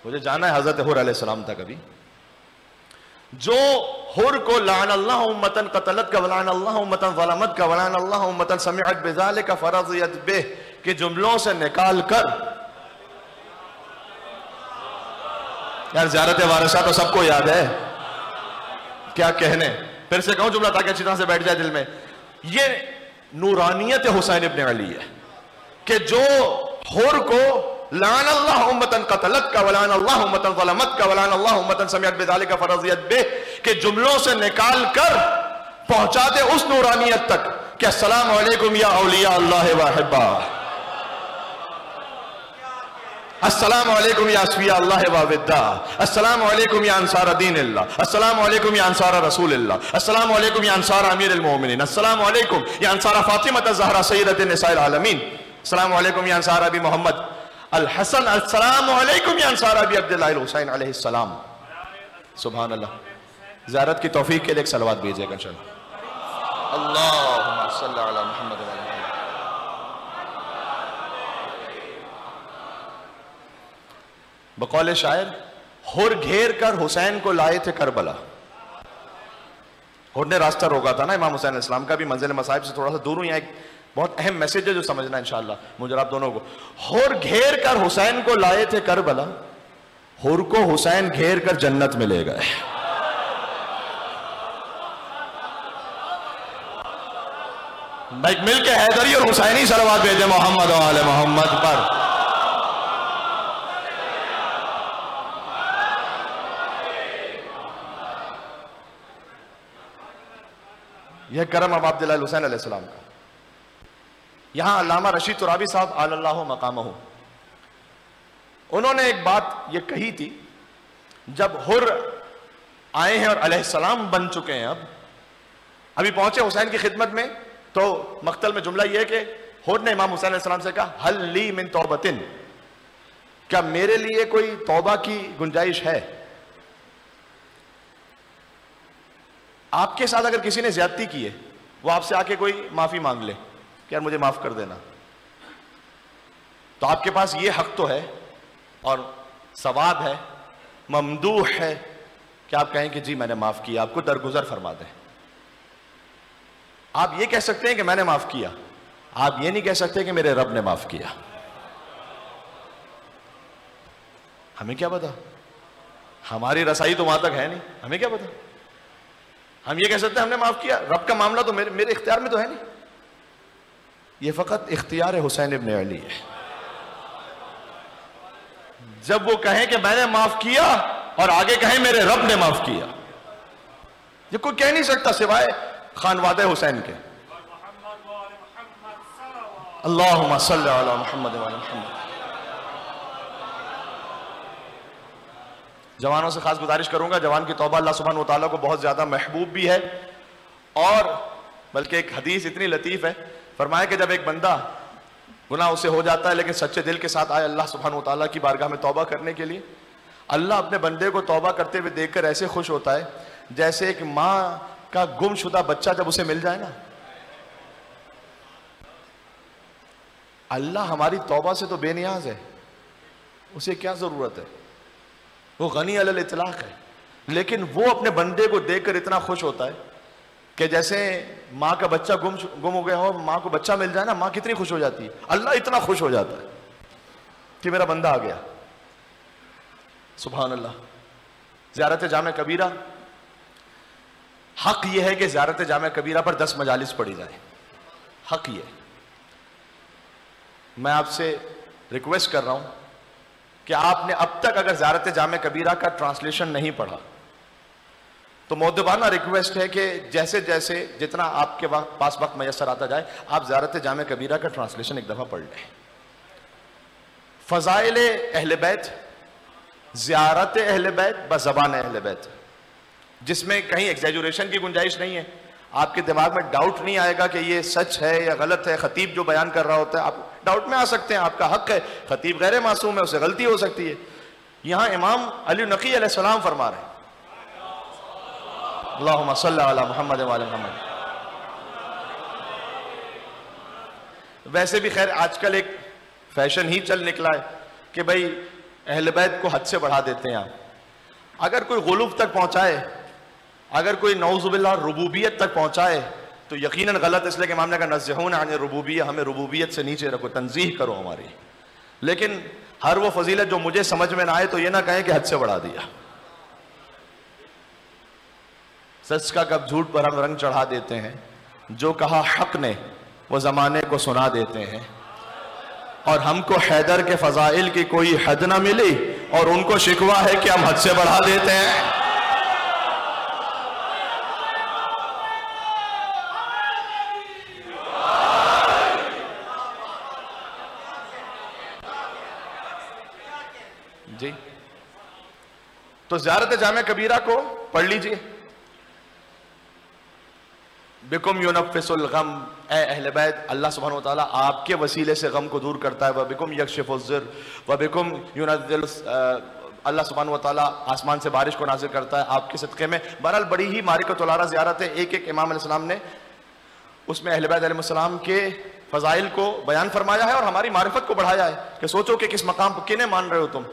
مجھے جانا ہے حضرت حر علیہ السلام تک ابھی. جو حر کو لعن اللہ امتن قتلت کا ولعن اللہ امتن ظلمت کا ولعن اللہ امتن سمعت بذالک فرضیت بہ کے جملوں سے نکال کر. یار زیارت وارثہ تو سب کو یاد ہے, کیا کہنے, پھر سے کہوں جملہ تاکہ اچھی طرح سے بیٹھ جائے دل میں. یہ نورانیت حسین ابن علی ہے کہ جو حر کو لعن اللہ امتن قتلت کا ولعن اللہ امتن ظلمت کا ولعن اللہ امتن سمعت بذالک فرضیت بہ کے جملوں سے نکال کر پہنچاتے اس نورانیت تک کہ السلام علیکم یا اولیاء اللہ واحبہ, السلام علیکم یا اصفیاء اللہ وودہ, السلام علیکم یا انصار دین اللہ, السلام علیکم یا انصار رسول اللہ, السلام علیکم یا انصار امیر المومنین, السلام علیکم یا انصار فاطمہ الزہرا سیدۃ النساء العالمین, السلام علیکم یا انصار ابی محمد الحسن, السلام علیکم یا انصار ابی عبداللہ الحسین علیہ السلام. سبحان اللہ. زیارت کی توفیق کے لیے ایک صلوات بھیجئے گا انشاءاللہ. اللہم صلی علی محمد و علی محمد. بقول شاعر, حر گھیر کر حسین کو لائے تھے کربلا. حر نے راستہ روکا تھا نا امام حسین علیہ السلام کا بھی. منزل مصائب سے تھوڑا سا دور ہوں, یہاں ایک بہت اہم میسج ہے جو سمجھنا انشاءاللہ مجھے آپ دونوں کو. حر گھیر کر حسین کو لائے تھے کربلا, حر کو حسین گھیر کر جنت میں لے گئے. بھائی مل کے حیدری اور حسینی صلوات بھیجے محمد و آل محمد پر. یہ کرم اب عبداللہ الحسین علیہ السلام کا. یہاں علامہ رشید ترابی صاحب علی اللہ مقامہ, انہوں نے ایک بات یہ کہی تھی جب حر آئے ہیں اور علیہ السلام بن چکے ہیں, ابھی پہنچے حسین کی خدمت میں, تو مقتل میں جملہ یہ ہے کہ حر نے امام حسین علیہ السلام سے کہا حل لی من توبتن, کیا میرے لیے کوئی توبہ کی گنجائش ہے؟ آپ کے ساتھ اگر کسی نے زیادتی کی ہے, وہ آپ سے آ کے کوئی معافی مانگ لے کہ یار مجھے معاف کر دینا, تو آپ کے پاس یہ حق تو ہے اور ثواب ہے, ممدوح ہے کہ آپ کہیں کہ جی میں نے معاف کیا, آپ کو درگزر فرما دیں. آپ یہ کہہ سکتے ہیں کہ میں نے معاف کیا, آپ یہ نہیں کہہ سکتے کہ میرے رب نے معاف کیا. ہمیں کیا پتا, ہماری رسائی تو وہاں تک ہے نہیں, ہمیں کیا پتا. ہم یہ کہہ سکتے ہیں ہم نے معاف کیا, رب کا معاملہ تو میرے اختیار میں تو ہے نہیں. یہ فقط اختیار حسین ابن علی ہے. جب وہ کہیں کہ میں نے معاف کیا اور آگے کہیں میرے رب نے معاف کیا, یہ کوئی کہہ نہیں سکتا سوائے خانوادہ حسین کے. اللہم صلی علی محمد و علی محمد. جوانوں سے خاص گزارش کروں گا, جوان کی توبہ اللہ سبحانہ وتعالیٰ کو بہت زیادہ محبوب بھی ہے, اور بلکہ ایک حدیث اتنی لطیف ہے, فرمایا کہ جب ایک بندہ گناہ اسے ہو جاتا ہے لیکن سچے دل کے ساتھ آئے اللہ سبحانہ وتعالیٰ کی بارگاہ میں توبہ کرنے کے لیے, اللہ اپنے بندے کو توبہ کرتے ہوئے دیکھ کر ایسے خوش ہوتا ہے جیسے ایک ماں کا گم شدہ بچہ جب اسے مل جائے نا. اللہ ہماری توبہ سے تو بے نیاز ہے, اسے کیا ضرورت ہے, وہ غنی علی الاطلاق ہے, لیکن وہ اپنے بندے کو دیکھ کر اتنا خوش ہوتا ہے کہ جیسے ماں کا بچہ گم ہو گیا ہو, ماں کو بچہ مل جائے نا, ماں کتنی خوش ہو جاتی ہے, اللہ اتنا خوش ہو جاتا ہے کہ میرا بندہ آ گیا. سبحان اللہ. زیارت جامع کبیرہ, حق یہ ہے کہ زیارت جامع کبیرہ پر 10 مجالس پڑھی جائیں, حق یہ. میں آپ سے ریکویسٹ کر رہا ہوں کہ آپ نے اب تک اگر زیارت جامع کبیرہ کا ٹرانسلیشن نہیں پڑھا تو مؤدبانہ ریکویسٹ ہے کہ جیسے جیسے جتنا آپ کے پاس وقت میسر آتا جائے آپ زیارت جامع کبیرہ کا ٹرانسلیشن ایک دفعہ پڑھ لیں. فضائل اہل بیت, زیارت اہل بیت بزبان اہل بیت, جس میں کہیں ایگزیجوریشن کی گنجائش نہیں ہے. آپ کے دماغ میں ڈاؤٹ نہیں آئے گا کہ یہ سچ ہے یا غلط ہے. خطیب جو بیان کر رہا ہوتا ہے آپ ڈاؤٹ میں آ سکتے ہیں, آپ کا حق ہے, خطیب غیر معصوم ہے, اسے غلطی ہو سکتی ہے. یہاں امام علی نقی علیہ السلام فرما رہے ہیں اللہم صلی علی محمد و علی محمد. ویسے بھی خیر آج کل ایک فیشن ہی چل نکلا ہے کہ بھئی اہل بیت کو حد سے بڑھا دیتے ہیں آپ. اگر کوئی غلو تک پہنچائے, اگر کوئی نعوذ باللہ ربوبیت تک پہنچائے تو یقیناً غلط, اس لیے کہ امام نے کہا نزہون عن الربوبیہ, ہمیں ربوبیت سے نیچے رکھو, تنزیہ کرو ہماری. لیکن ہر وہ فضیلت جو مجھے سمجھ میں نہ آئے تو یہ نہ کہیں کہ حد سے بڑھا دیا. سچ کا کب جھوٹ پر ہم رنگ چڑھا دیتے ہیں, جو کہا حق نے وہ زمانے کو سنا دیتے ہیں, اور ہم کو حیدر کے فضائل کی کوئی حد نہ ملی اور ان کو شکوہ ہے کہ ہم حد سے بڑھا دیتے ہیں. جی تو زیارت جامع کبیرہ کو پڑھ لیجئے. بکم یونفس الغم, اے اہل بیت, اللہ سبحانہ وتعالیٰ آپ کے وسیلے سے غم کو دور کرتا ہے. وبکم یکشف الضر وبکم ينزل, اللہ سبحانہ وتعالیٰ آسمان سے بارش کو نازل کرتا ہے آپ کے صدقے میں. بہرحال بڑی ہی معرکۃ العرا زیارت ہے. ایک ایک امام علیہ السلام نے اس میں اہل بیت علیہ السلام کے فضائل کو بیان فرمایا ہے اور ہماری معرفت کو بڑھایا ہے کہ سوچو کہ کس مقام پر کنہیں مان رہے ہو تم.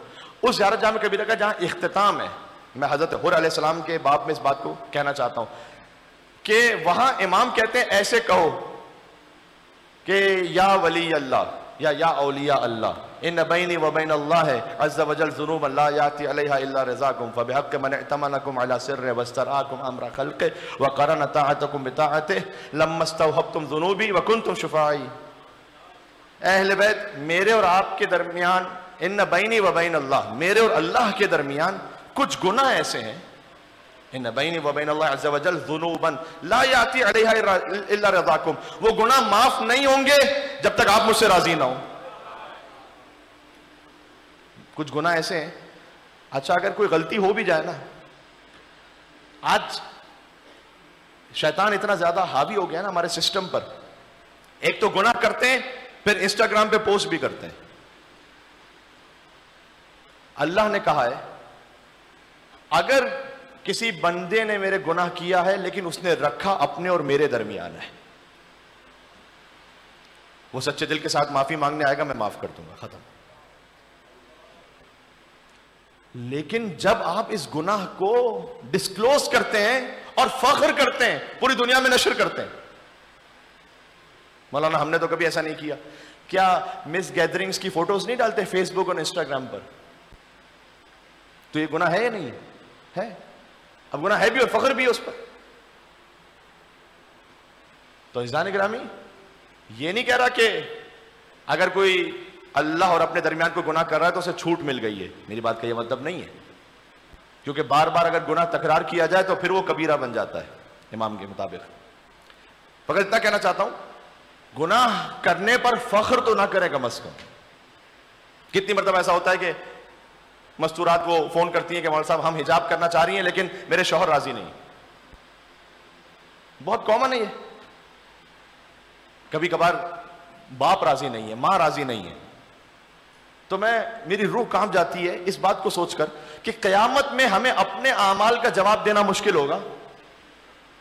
اس زیارت جامع کبیرہ کا جہاں اختتام ہے, میں حضرت حر علیہ السلام کے باب میں اس بات کو کہنا چاہتا ہوں کہ وہاں امام کہتے ہیں ایسے کہو کہ یا ولی اللہ یا اولیاء اللہ, ان بینی و بین اللہ عز وجل ذنوب لا یاتی علیہا الا رضاکم, فبحق من اعتمنکم علی سر واسترآکم امر خلق وقرن طاعتکم بطاعتہ لما استوہبتم ذنوبی وکنتم شفاعی. اہل بیت, میرے اور آپ کے درمیان, ان بینی و بین اللہ, میرے اور اللہ کے درمیان کچھ گناہ ایسے ہیں, ان بینی و بین اللہ عز وجل ذنوبا لا یاتی علیہا الا رضاکم, وہ گناہ معاف نہیں ہوں گے جب تک آپ مجھ سے راضی نہ ہوں. کچھ گناہ ایسے ہیں. اچھا اگر کوئی غلطی ہو بھی جائے نا, آج شیطان اتنا زیادہ حاوی ہو گیا نا ہمارے سسٹم پر, ایک تو گناہ کرتے ہیں پھر انسٹاگرام پہ پوسٹ بھی کرتے ہیں. اللہ نے کہا ہے اگر کسی بندے نے میرے گناہ کیا ہے لیکن اس نے رکھا اپنے اور میرے درمیان ہے, وہ سچے دل کے ساتھ معافی مانگنے آئے گا, میں معاف کر دوں گا, ختم. لیکن جب آپ اس گناہ کو ڈسکلوز کرتے ہیں اور فخر کرتے ہیں, پوری دنیا میں نشر کرتے ہیں, مولانا ہم نے تو کبھی ایسا نہیں کیا, کیا مس گیدرنگز کی فوٹوز نہیں ڈالتے فیس بک اور انسٹاگرام پر, تو یہ گناہ ہے یا نہیں ہے؟ اب گناہ ہے بھی اور فخر بھی ہے اس پر. تو عزیزان گرامی, یہ نہیں کہہ رہا کہ اگر کوئی اللہ اور اپنے درمیان کوئی گناہ کر رہا ہے تو اسے چھوٹ مل گئی ہے, میری بات کا یہ مطلب نہیں ہے, کیونکہ بار بار اگر گناہ تکرار کیا جائے تو پھر وہ کبیرہ بن جاتا ہے امام کے مطابق. مگر اتنا کہنا چاہتا ہوں, گناہ کرنے پر فخر تو نہ کرے کم از کم. کتنی مرتبہ ایسا ہوتا ہے کہ مستورات وہ فون کرتی ہیں کہ مولانا صاحب ہم حجاب کرنا چاہ رہی ہیں لیکن میرے شوہر راضی نہیں. بہت کامن ہے یہ. کبھی کبھار باپ راضی نہیں ہے, ماں راضی نہیں ہے, تو میری روح کانپ جاتی ہے اس بات کو سوچ کر کہ قیامت میں ہمیں اپنے اعمال کا جواب دینا مشکل ہوگا,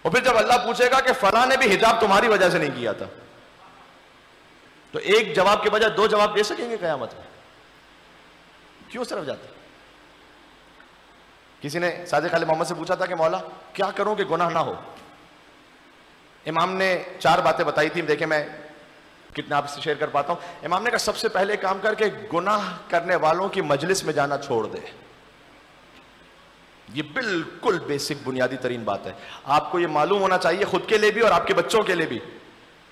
اور پھر جب اللہ پوچھے گا کہ فلاں نے بھی حجاب تمہاری وجہ سے نہیں کیا تھا, تو ایک جواب کے بجائے دو جواب دے سکیں گے قیامت میں؟ کیوں صرف جاتے؟ کسی نے صادق علی محمد سے پوچھا تھا کہ مولا کیا کروں کہ گناہ نہ ہو. امام نے 4 باتیں بتائی تھی, دیکھیں میں کتنا آپ سے شیئر کر پاتا ہوں. امام نے کہا سب سے پہلے کام کر کے گناہ کرنے والوں کی مجلس میں جانا چھوڑ دے. یہ بالکل بیسک بنیادی ترین بات ہے. آپ کو یہ معلوم ہونا چاہیے خود کے لیے بھی اور آپ کے بچوں کے لیے بھی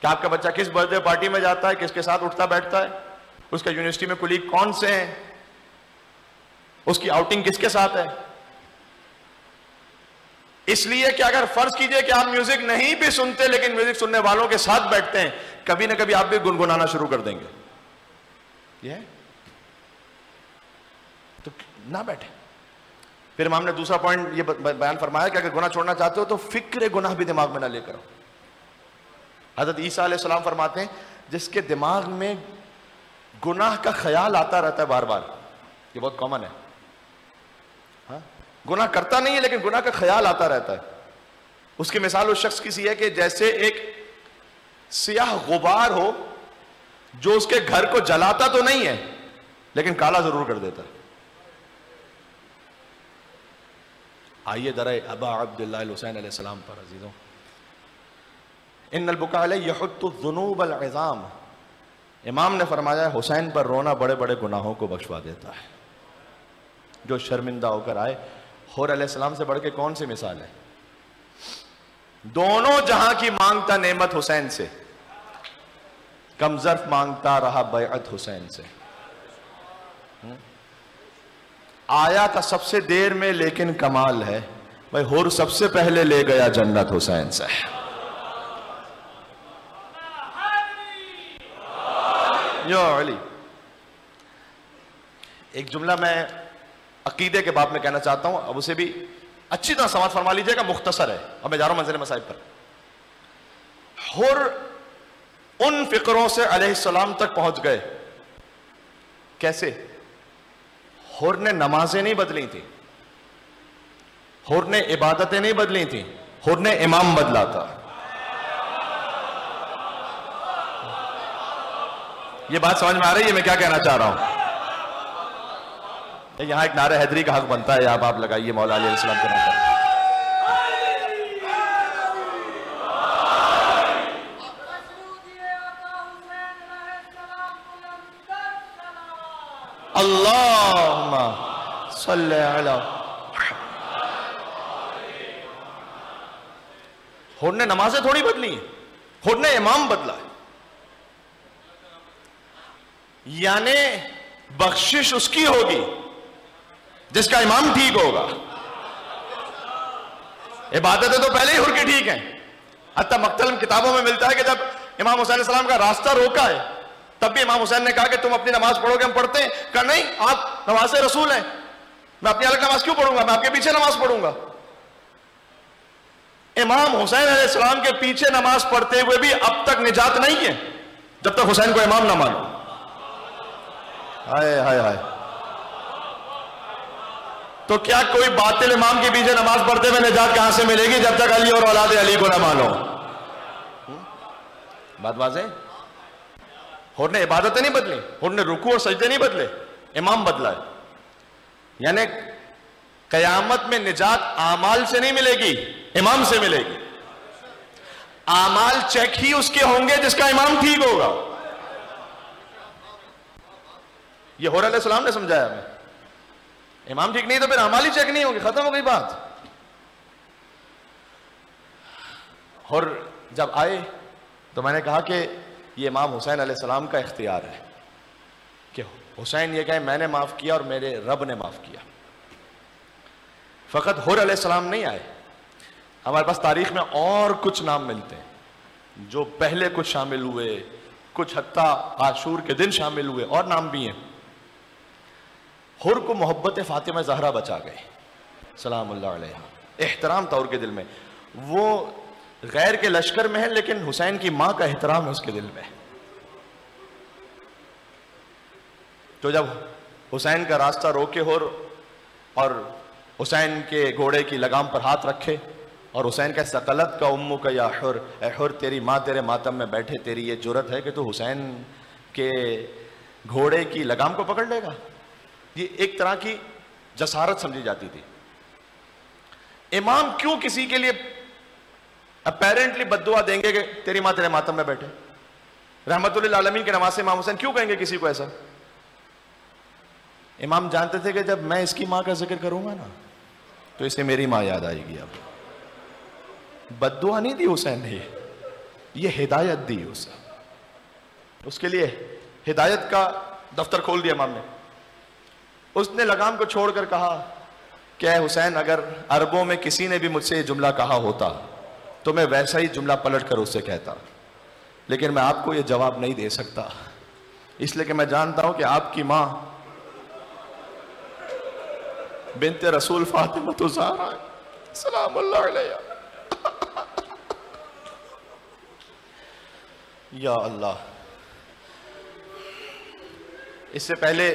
کہ آپ کا بچہ کس برتھ ڈے پارٹی میں جاتا ہے, کس کے ساتھ اٹھتا بیٹھتا ہے, اس کا یونیورسٹی میں کولیگ کون سے ہیں, اس کی آؤٹنگ کس کے ساتھ ہے. اس لیے کہ اگر فرض کیجئے کہ آپ میوزک نہیں بھی سنتے لیکن میوزک سننے والوں کے ساتھ بیٹھتے ہیں, کبھی نہ کبھی آپ بھی گنگنانا شروع کر دیں گے. یہ ہے تو نہ بیٹھے. پھر امام نے دوسرا پوائنٹ یہ بیان فرمایا کہ اگر گناہ چھوڑنا چاہتے ہو تو فکر گناہ بھی دماغ میں نہ لے کرو. حضرت عیسیٰ علیہ السلام فرماتے ہیں جس کے دماغ میں گناہ کا خیال آتا رہتا ہے بار بار, یہ بہت کامن ہے, ہاں گناہ کرتا نہیں ہے لیکن گناہ کا خیال آتا رہتا ہے, اس کی مثال اس شخص کی سی ہے کہ جیسے ایک سیاہ غبار ہو جو اس کے گھر کو جلاتا تو نہیں ہے لیکن کالا ضرور کر دیتا ہے. آئیے درائے ابا عبداللہ الحسین علیہ السلام پر عزیزوں. ان البکاء علیہ یحط الذنوب العظام. امام نے فرمایا حسین پر رونا بڑے بڑے گناہوں کو بخشوا دیتا ہے. جو شرمندہ ہو کر آئے. حور علیہ السلام سے بڑھ کے کون سی مثال ہے؟ دونوں جہاں کی مانگتا نعمت حسین سے، کم ظرف مانگتا رہا بیعت حسین سے. آیا تھا سب سے دیر میں لیکن کمال ہے بھائی حور سب سے پہلے لے گیا جنت حسین سے. یا علی. ایک جملہ میں عقیدے کے باب میں کہنا چاہتا ہوں، اب اسے بھی اچھی طرح سماعت فرما لیجئے گا، مختصر ہے. اب میں جا رہا ہوں منزل مصائب پر. حور ان فکروں سے علیہ السلام تک پہنچ گئے. کیسے؟ حور نے نمازیں نہیں بدلی تھی، حور نے عبادتیں نہیں بدلی تھی، حور نے امام بدلا تھا. یہ بات سمجھ میں آ رہی ہے میں کیا کہنا چاہ رہا ہوں؟ یہاں ایک نعرہ حیدری کا حق بنتا ہے، آپ لگائیے مولا علی علیہ السلام کے نام پر. اللہم صلی علی. حور نے نمازیں تھوڑی بدلی ہیں، حور نے امام بدلا ہے. یعنی بخشش اس کی ہوگی جس کا امام ٹھیک ہوگا. عبادتیں تو پہلے ہی حور کی ٹھیک ہیں. حتیٰ مقتل کتابوں میں ملتا ہے کہ جب امام حسین علیہ السلام کا راستہ روکا ہے تب بھی امام حسین نے کہا کہ تم اپنی نماز پڑھو گے ہم پڑھتے ہیں. کہا نہیں، آپ نماز رسول ہیں، میں اپنی الگ نماز کیوں پڑھوں گا، میں آپ کے پیچھے نماز پڑھوں گا. امام حسین علیہ السلام کے پیچھے نماز پڑھتے ہوئے بھی اب تک نجات نہیں ہے جب تک حسین کو امام نہ مانو. ہائے ہائے ہائے. تو کیا کوئی باطل امام کے پیچھے نماز پڑھتے ہوئے نجات کہاں سے ملے گی جب تک علی اور اولاد علی کو نہ مانو؟ بات واضح. حور نے عبادتیں نہیں بدلی، حور نے رکوع اور سجدے نہیں بدلے، امام بدلا ہے. یعنی قیامت میں نجات اعمال سے نہیں ملے گی، امام سے ملے گی. اعمال چیک ہی اس کے ہوں گے جس کا امام ٹھیک ہوگا. یہ حور علیہ السلام نے سمجھایا ہمیں. امام ٹھیک نہیں تو پھر اعمال ہی چیک نہیں ہوں گے، ختم ہو گئی بات. اور جب آئے تو میں نے کہا کہ یہ امام حسین علیہ السلام کا اختیار ہے کہ حسین یہ کہے میں نے معاف کیا اور میرے رب نے معاف کیا. فقط حور علیہ السلام نہیں آئے، ہمارے پاس تاریخ میں اور کچھ نام ملتے ہیں جو پہلے کچھ شامل ہوئے، کچھ حتیٰ عاشور کے دن شامل ہوئے، اور نام بھی ہیں. حور کو محبت فاطمہ زہرا بچا گئے سلام اللہ علیہ. احترام تھا حور کے دل میں. وہ غیر کے لشکر میں ہے لیکن حسین کی ماں کا احترام ہے اس کے دل میں. تو جب حسین کا راستہ روکے حور اور حسین کے گھوڑے کی لگام پر ہاتھ رکھے اور حسین کا ثقلت کا امو کا یا حر، اے حر تیری ماں تیرے ماتم میں بیٹھے، تیری یہ جرت ہے کہ تو حسین کے گھوڑے کی لگام کو پکڑ لے گا. یہ ایک طرح کی جسارت سمجھی جاتی تھی. امام کیوں کسی کے لیے اپیرنٹلی بد دعا دیں گے کہ تیری ماں تیرے ماتم میں بیٹھے؟ رحمت للعالمین کے نواسے امام حسین کیوں کہیں گے کسی کو ایسا؟ امام جانتے تھے کہ جب میں اس کی ماں کا ذکر کروں گا نا تو اسے میری ماں یاد آئے گی. اب بد دعا نہیں دی حسین نے، یہ ہدایت دی اسے. اس کے لیے ہدایت کا دفتر کھول دیا امام نے. اس نے لگام کو چھوڑ کر کہا کہ اے حسین، اگر عربوں میں کسی نے بھی مجھ سے یہ جملہ کہا ہوتا تو میں ویسا ہی جملہ پلٹ کر اس سے کہتا، لیکن میں آپ کو یہ جواب نہیں دے سکتا اس لیے کہ میں جانتا ہوں کہ آپ کی ماں بنت رسول فاطمہ زہرا سلام اللہ علیہ. یا اللہ. اس سے پہلے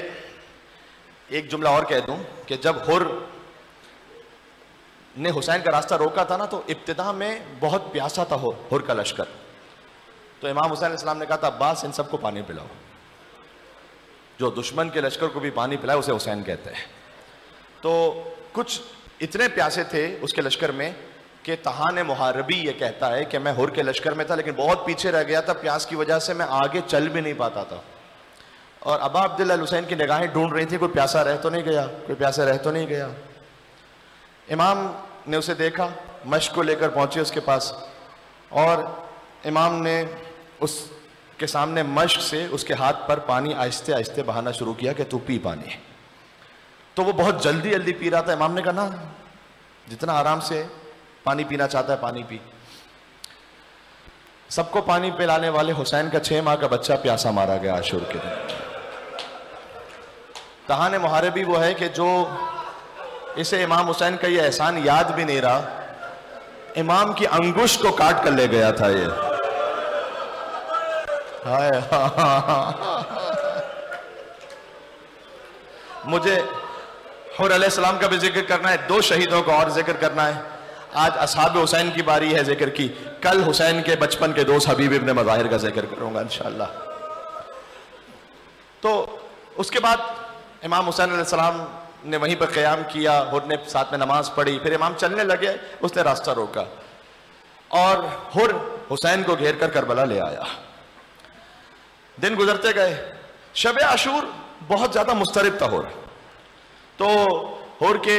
ایک جملہ اور کہہ دوں کہ جب حور نے حسین کا راستہ روکا تھا نا تو ابتدا میں بہت پیاسا تھا حور کا لشکر. تو امام حسین علیہ السلام نے کہا تھا عباس ان سب کو پانی پلاؤ. جو دشمن کے لشکر کو بھی پانی پلائے اسے حسین کہتے ہیں. تو کچھ اتنے پیاسے تھے اس کے لشکر میں کہ تہان محاربی یہ کہتا ہے کہ میں حر کے لشکر میں تھا لیکن بہت پیچھے رہ گیا تھا، پیاس کی وجہ سے میں آگے چل بھی نہیں پاتا تھا، اور ابا عبداللہ الحسین کی نگاہیں ڈھونڈ رہی تھی کوئی پیاسا رہ تو نہیں گیا، کوئی پیاسا رہ تو نہیں گیا۔ امام نے اسے دیکھا، مشک کو لے کر پہنچے اس کے پاس، اور امام نے اس کے سامنے مشک سے اس کے ہاتھ پر پانی آہستہ آہستہ بہانا شروع کیا کہ تو پی پانی۔ تو وہ بہت جلدی جلدی پی رہا تھا، امام نے کہا نا جتنا آرام سے پانی پینا چاہتا ہے پانی پی۔ سب کو پانی پلانے والے حسین کا 6 ماہ کا بچہ پیاسا مارا گیا عاشور کے دن۔ تہان محاربی وہ ہے کہ جو اسے امام حسین کا یہ احسان یاد بھی نہیں رہا، امام کی انگشت کو کاٹ کر لے گیا تھا یہ۔ مجھے حر علیہ السلام کا بھی ذکر کرنا ہے، 2 شہیدوں کا اور ذکر کرنا ہے۔ آج اصحاب حسین کی باری ہے ذکر کی، کل حسین کے بچپن کے دوست حبیب ابن مظاہر کا ذکر کروں گا انشاءاللہ۔ تو اس کے بعد امام حسین علیہ السلام نے وہیں پر قیام کیا، حر نے ساتھ میں نماز پڑھی، پھر امام چلنے لگے، اس نے راستہ روکا اور حر حسین کو گھیر کر کربلا لے آیا۔ دن گزرتے گئے، شب عاشور بہت زیادہ مضطرب تھا حر، تو حر کے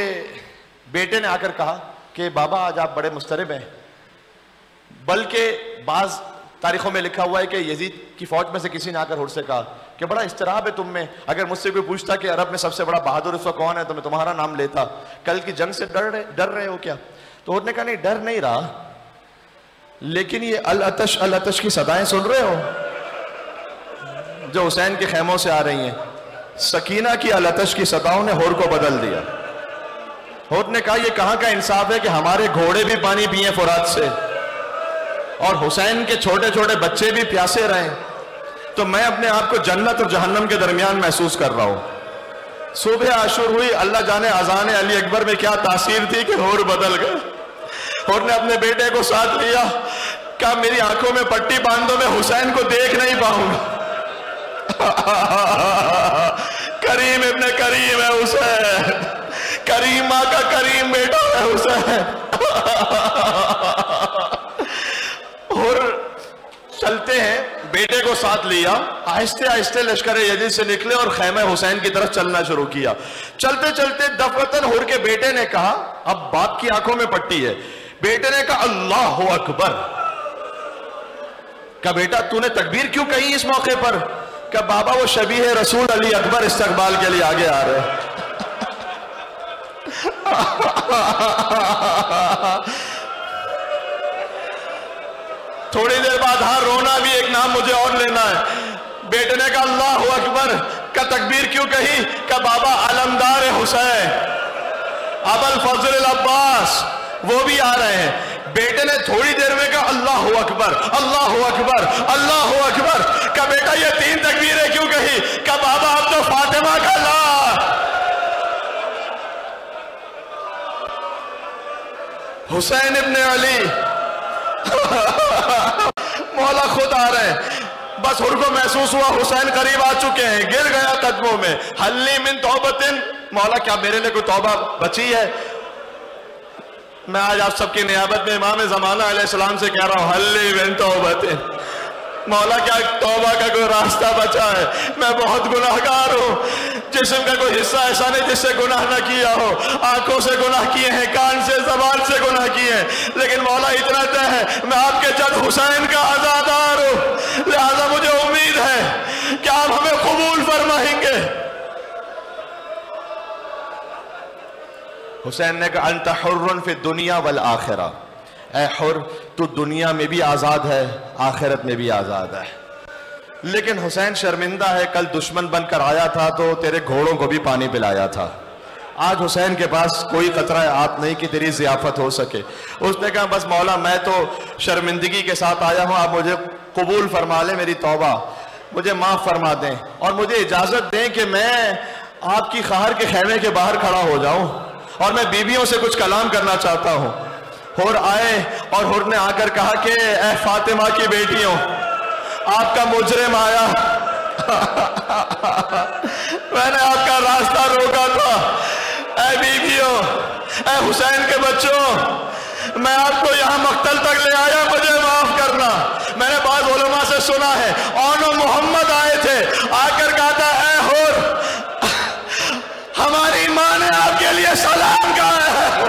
بیٹے نے آ کر کہا کہ بابا آج آپ بڑے مضطرب ہیں، بلکہ بعض تاریخوں میں لکھا ہوا ہے کہ یزید کی فوج میں سے کسی نے آ کر حر سے کہا کہ بڑا اضطراب ہے تم میں، اگر مجھ سے کوئی پوچھتا کہ عرب میں سب سے بڑا بہادر اس وقت کون ہے تو میں تمہارا نام لیتا، کل کی جنگ سے ڈر رہے ہو کیا؟ تو حر نے کہا نہیں ڈر نہیں رہا، لیکن یہ العطش العطش کی صدائیں سن رہے ہو جو حسین کے خیموں سے آ رہی ہیں، سکینہ کی العطش کی صداؤں نے حر کو بدل دیا۔ حر نے کہا یہ کہاں کا انصاف ہے کہ ہمارے گھوڑے بھی پانی پیئیں فرات سے اور حسین کے چھوٹے چھوٹے بچے بھی پیاسے رہیں، تو میں اپنے آپ کو جنت اور جہنم کے درمیان محسوس کر رہا ہوں۔ صبح عاشور ہوئی، اللہ جانے اذان علی اکبر میں کیا تاثیر تھی کہ حر بدل گئے۔ حر نے اپنے بیٹے کو ساتھ لیا، کہا میری آنکھوں میں پٹی باندھ دو، میں حسین کو دیکھ نہیں پاؤں گا۔ کریم ابن کریم ہے حسین، کریم ماں کا کریم بیٹا ہے حسین۔ حر چلتے ہیں، بیٹے کو ساتھ لیا، آہستہ آہستہ لشکر یزید سے نکلے اور خیمہ حسین کی طرف چلنا شروع کیا۔ چلتے چلتے دفعتاً حر کے بیٹے نے کہا، اب باپ کی آنکھوں میں پٹی ہے، بیٹے نے کہا اللہ اکبر۔ کہا بیٹا تو نے تکبیر کیوں کہی اس موقع پر؟ کہ بابا وہ شبیہ رسول علی اکبر استقبال کے لیے آگے آ رہے ہیں۔ تھوڑی دیر بعد ہاں رونا بھی ایک نام مجھے اور لینا ہے۔ بیٹے نے کہا اللہ اکبر، کا تکبیر کیوں کہی؟ کہ بابا علمدار حسین ابو الفضل العباس وہ بھی آ رہے ہیں۔ بیٹے نے تھوڑی دیر میں کہا اللہ اکبر اللہ اکبر اللہ اکبر۔ کہ بیٹا یہ 3 تکبیریں کیوں کہی؟ کہ بابا اب تو فاطمہ کا لا حسین ابن علی مولا خود آ رہے ہیں۔ بس حر کو محسوس ہوا حسین قریب آ چکے ہیں، گر گیا قدموں میں، حلی من توبتن، مولا کیا میرے لیے کوئی توبہ بچی ہے؟ میں آج آپ سب کی نیابت میں امام زمانہ علیہ السلام سے کہہ رہا ہوں حلی من توبتن، مولا کیا توبہ کا کوئی راستہ بچا ہے؟ میں بہت گناہگار ہوں، جسم کا کوئی حصہ ایسا نہیں جس سے گناہ نہ کیا ہو، آنکھوں سے گناہ کیے ہیں، کان سے زبان سے گناہ کیے ہیں، لیکن مولا اتنا طے ہے میں آپ کے جد حسین کا عزادار ہوں، لہذا مجھے امید ہے کہ آپ ہمیں قبول فرمائیں گے۔ حسین نے کہا انت حر فی الدنیا والآخرہ، اے حر تو دنیا میں بھی آزاد ہے آخرت میں بھی آزاد ہے۔ لیکن حسین شرمندہ ہے، کل دشمن بن کر آیا تھا تو تیرے گھوڑوں کو بھی پانی پلایا تھا، آج حسین کے پاس کوئی قطرہ آپ نہیں کہ تیری ضیافت ہو سکے۔ اس نے کہا بس مولا میں تو شرمندگی کے ساتھ آیا ہوں، آپ مجھے قبول فرما لیں، میری توبہ مجھے معاف فرما دیں اور مجھے اجازت دیں کہ میں آپ کی خہر کے خیمے کے باہر کھڑا ہو جاؤں اور میں بیویوں سے کچھ کلام کرنا چاہتا ہوں۔ حر آئے اور حر نے آ کر کہا کہ اے فاطمہ کی بیٹیوں آپ کا مجرم آیا، میں نے آپ کا راستہ روکا تھا، اے بیویوں، اے حسین کے بچوں، میں آپ کو یہاں مقتل تک لے آیا، مجھے معاف کرنا۔ میں نے بعض علماء سے سنا ہے اونو محمد آئے تھے، آ کر کہا تھا اے حور، ہماری ماں نے آپ کے لیے سلام کہا ہے۔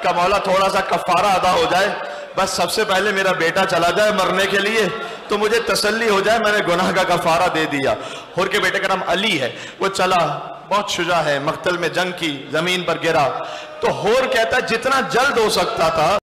کہ مولا تھوڑا سا کفارہ ادا ہو جائے، بس سب سے پہلے میرا بیٹا چلا جائے مرنے کے لیے تو مجھے تسلی ہو جائے، میں نے گناہ کا کفارہ دے دیا۔ حور کے بیٹے کا نام علی ہے، وہ چلا، بہت شجاع ہے، مقتل میں جنگ کی، زمین پر گرا، تو حور کہتا ہے جتنا جلد ہو سکتا تھا